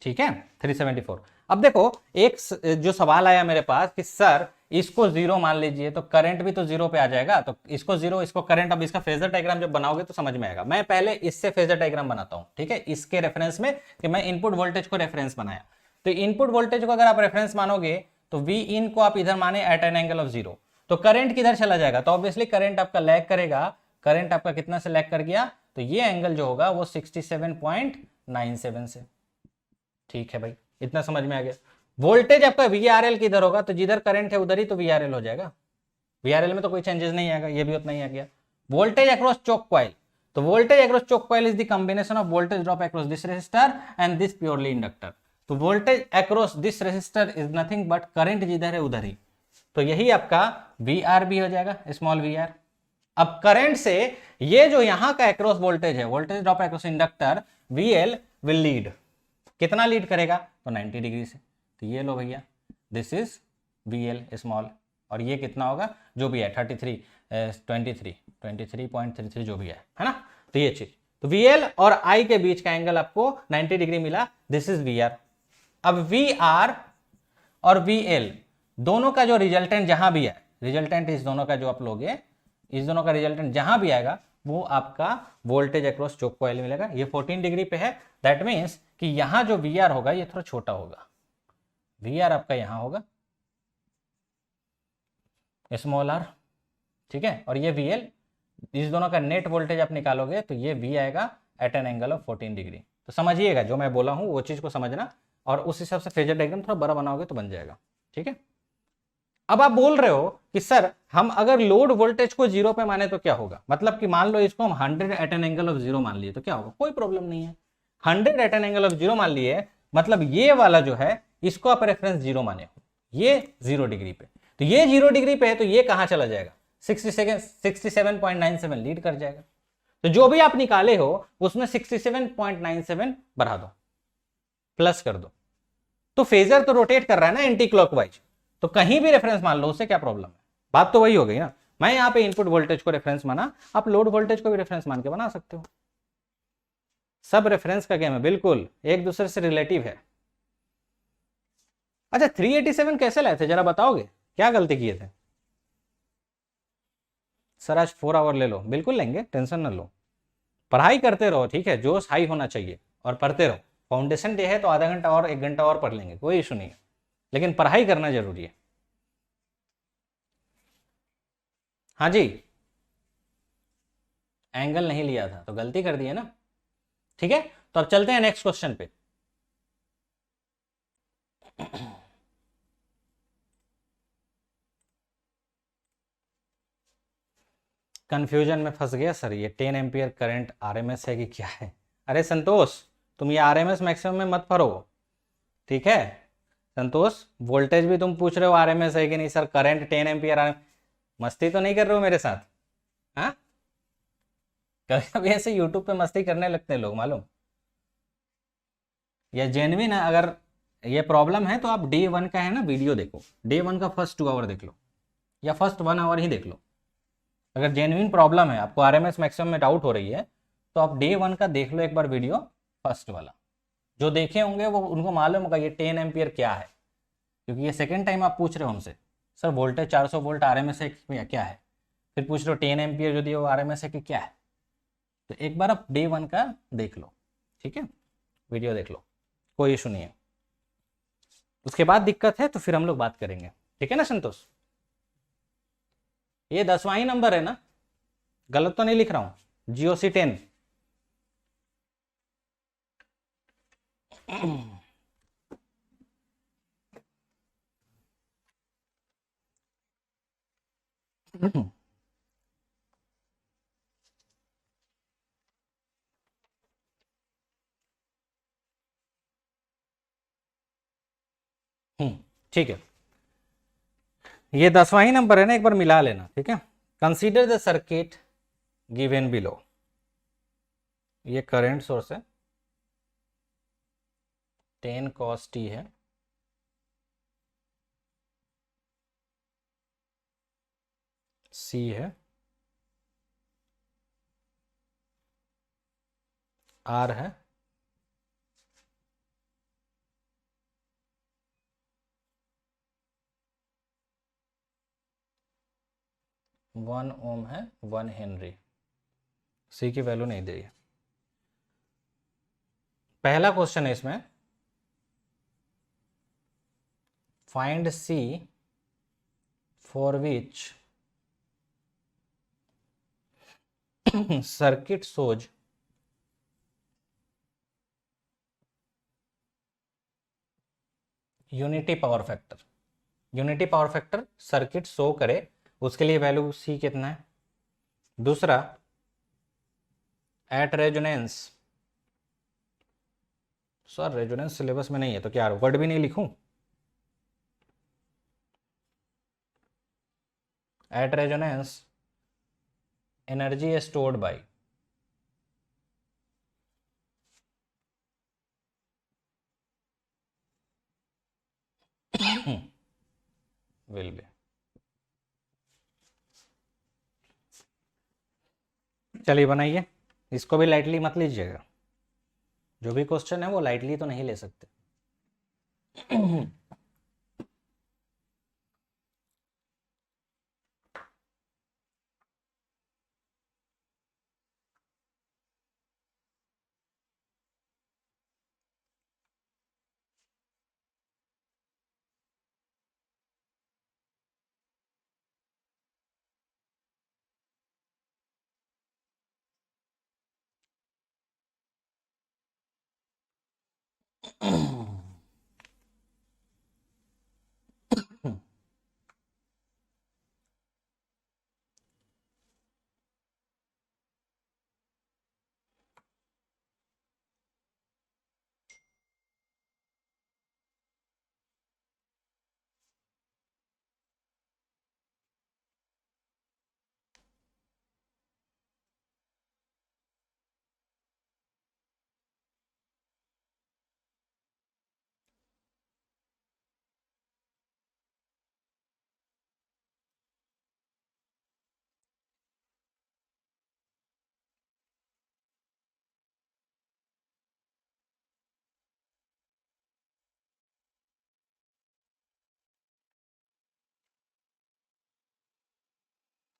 ठीक है 374। अब देखो एक जो सवाल आया मेरे पास कि सर इसको जीरो मान लीजिए तो करंट भी तो जीरो पे आ जाएगा, तो इसको जीरो इसको करंट, अब इसका फेजर डायग्राम जब बनाओगे तो समझ में आएगा। मैं पहले इससे फेजर डायग्राम बनाता हूं, ठीक है, इसके रेफरेंस में, कि मैं इनपुट वोल्टेज को रेफरेंस बनाया। तो इनपुट वोल्टेज को अगर आप रेफरेंस मानोगे तो वी इन को आप इधर माने at an angle of zero, तो करंट किधर चला जाएगा? तो ऑब्वियसली करंट आपका लैग करेगा। करंट आपका कितना से लैग कर गया? तो ये एंगल जो होगा वो 67.97 से। ठीक है भाई, इतना समझ में आ गया। वोल्टेज आपका वीआरएल किधर होगा? तो जिधर करंट है उधर ही तो वीआरएल हो जाएगा। वीआरएल में तो कोई चेंजेस नहीं आएगा, ये भी उतना ही आ गया। वोल्टेज अक्रॉस चोक कॉइल, तो voltage across choke coil is the combination of voltage drop across this resistor and this purely inductor. तो voltage across this resistor is nothing but current जिधर है उधर ही, तो यही आपका वी आर भी हो जाएगा, स्मॉल वी आर। अब करंट से ये जो यहां का अक्रॉस वोल्टेज है, voltage drop across inductor, VL will lead, कितना लीड करेगा? तो 90 डिग्री से। तो ये लो भैया, दिस इज वीएल स्मॉल, और ये कितना होगा जो भी है 23.33 जो भी है ना। तो ये चीज, तो वीएल और आई के बीच का एंगल आपको 90 डिग्री मिला, दिस इज वी आर। अब वी आर और वी एल दोनों का जो रिजल्टेंट जहां भी है, रिजल्टेंट इस दोनों का जो आप लोगे, इस दोनों का रिजल्टेंट जहां भी आएगा वो आपका वोल्टेज अक्रॉस चोक कॉइल मिलेगा। ये 14 डिग्री पे है, दैट मीन्स कि यहां जो वी आर होगा ये थोड़ा छोटा होगा, वी आर आपका यहां होगा स्मॉल आर, ठीक है, और ये वी एल, इस दोनों का नेट वोल्टेज आप निकालोगे तो ये वी आएगा at an angle of 14 degree. तो समझिएगा जो मैं बोला हूं वो चीज को समझना, और उस हिसाब से फेजर डायग्राम थोड़ा बड़ा बनाओगे तो बन जाएगा, ठीक है। अब आप बोल रहे हो कि सर हम अगर लोड वोल्टेज को जीरो पे माने तो क्या होगा? मतलब कि मान लो इसको हम 100 at an angle of zero मान लिए तो क्या होगा? कोई प्रॉब्लम नहीं है। 100 at an angle of zero मान लिए, मतलब ये वाला जो है इसको आप रेफरेंस जीरो माने हो, ये 0 डिग्री पे, तो ये 0 डिग्री पे है, तो ये कहां चला जाएगा? 67.97 लीड कर जाएगा। तो जो भी आप निकाले हो उसमें 67.97 बढ़ा दो, प्लस कर दो। तो फेजर तो रोटेट कर रहा है ना एंटी क्लॉकवाइज, तो कहीं भी रेफरेंस मान लो, उससे क्या प्रॉब्लम है? बात तो वही हो गई ना। मैं यहां पे इनपुट वोल्टेज को रेफरेंस माना, आप लोड वोल्टेज को भी रेफरेंस मान के बना सकते हो। सब रेफरेंस का गेम है, बिल्कुल एक दूसरे से रिलेटिव है। अच्छा 387 कैसे लाए थे जरा बताओगे, क्या गलती किए थे? सर आज 4 आवर ले लो, बिल्कुल लेंगे, टेंशन ना लो। पढ़ाई करते रहो, ठीक है, जोश हाई होना चाहिए और पढ़ते रहो। फाउंडेशन डे है तो आधा घंटा और 1 घंटा और पढ़ लेंगे, कोई इशू नहीं है, लेकिन पढ़ाई करना जरूरी है। हाँ जी, एंगल नहीं लिया था तो गलती कर दी है ना, ठीक है। तो अब चलते हैं नेक्स्ट क्वेश्चन पे। कंफ्यूजन में फंस गया सर, ये 10 एम्पियर करंट आरएमएस है कि क्या है? अरे संतोष, तुम ये आरएमएस मैक्सिमम में मत पढ़ो, ठीक है? संतोष, वोल्टेज भी तुम पूछ रहे हो आरएमएस है कि नहीं सर, करंट 10 एम्पियर मस्ती तो नहीं कर रहे हो मेरे साथ? हाँ, कभी कभी ऐसे यूट्यूब पे मस्ती करने लगते हैं लोग, मालूम? ये जेन्युइन है। अगर ये प्रॉब्लम है तो आप डे 1 का है ना वीडियो देखो, डे 1 का फर्स्ट 2 आवर देख लो, या फर्स्ट 1 आवर ही देख लो। अगर जेन्युइन प्रॉब्लम है, आपको आरएमएस मैक्सिमम में डाउट हो रही है, तो आप डे 1 का देख लो एक बार वीडियो, फर्स्ट वाला। जो देखे होंगे वो उनको मालूम होगा ये 10 एम्पियर क्या है, क्योंकि ये सेकेंड टाइम आप पूछ रहे हो हमसे, सर वोल्टेज 400 वोल्ट आरएमएस है क्या है, फिर पूछ रहे हो 10 एम्पियर जो दिया वो आरएमएस है कि क्या है। तो एक बार आप डे 1 का देख लो, ठीक है, वीडियो देख लो, कोई इशू नहीं है। उसके बाद दिक्कत है तो फिर हम लोग बात करेंगे, ठीक है ना संतोष? ये 10वां ही नंबर है ना, गलत तो नहीं लिख रहा हूं? GOC10। ठीक है, ये 10वां ही नंबर है ना, एक बार मिला लेना, ठीक है? Consider the circuit given below. ये करंट सोर्स है, 10 cos t है, C है, R है, वन ओम है, 1 हेनरी। C की वैल्यू नहीं दी है। पहला क्वेश्चन है इसमें, find C for which circuit shows unity power factor. Unity power factor circuit show करे, उसके लिए वैल्यू C कितना है। दूसरा, at resonance. Sir resonance syllabus में नहीं है तो क्या वर्ड भी नहीं लिखूं? At resonance energy stored bye will be. चलिए बनाइए, इसको भी लाइटली मत लीजिएगा, जो भी क्वेश्चन है वो लाइटली तो नहीं ले सकते।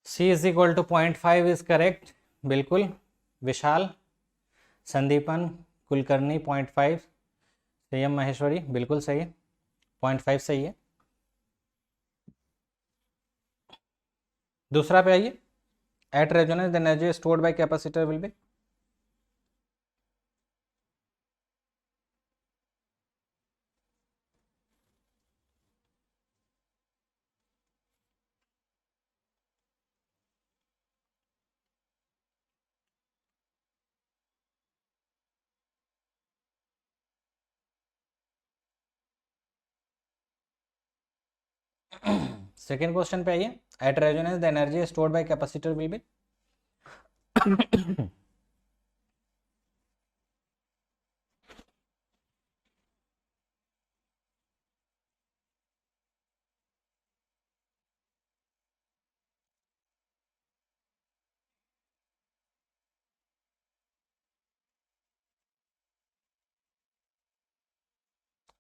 C is equal to 0.5 is correct, बिल्कुल। विशाल, संदीपन, कुलकर्णी 0.5, संयम महेश्वरी बिल्कुल सही है, 0.5 सही है। दूसरा पे आइए, at resonance the energy stored by capacitor will be. Second question पे आइए। At resonance the energy stored by capacitor will be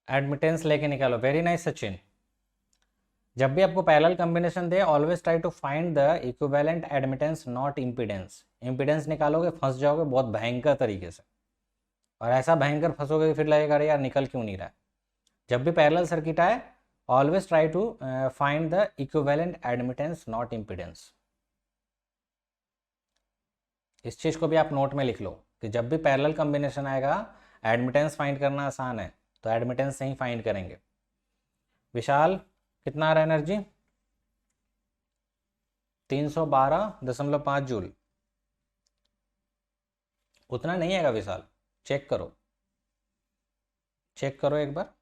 admittance लेके निकालो। Very nice Sachin. जब भी आपको पैरेलल कॉम्बिनेशन दे, always try to find the equivalent admittance not impedance. Impedance निकालोगे फंस जाओगे बहुत भयंकर तरीके से, और ऐसा भयंकर फंसोगे कि फिर लगेगा अरे यार निकल क्यों नहीं रहा है। जब भी पैरेलल सर्किट आए, always try to find the equivalent admittance not impedance. इस चीज़ को भी आप नोट में लिख लो कि जब भी पैरेलल कॉम्बिनेशन आएगा, एडमिटेंस फाइंड करना आसान है, तो एडमिटेंस से ही फाइंड करेंगे। विशाल, कितना आ रहा है एनर्जी? 312.5 जूल। उतना नहीं आएगा विशाल, चेक करो, चेक करो एक बार।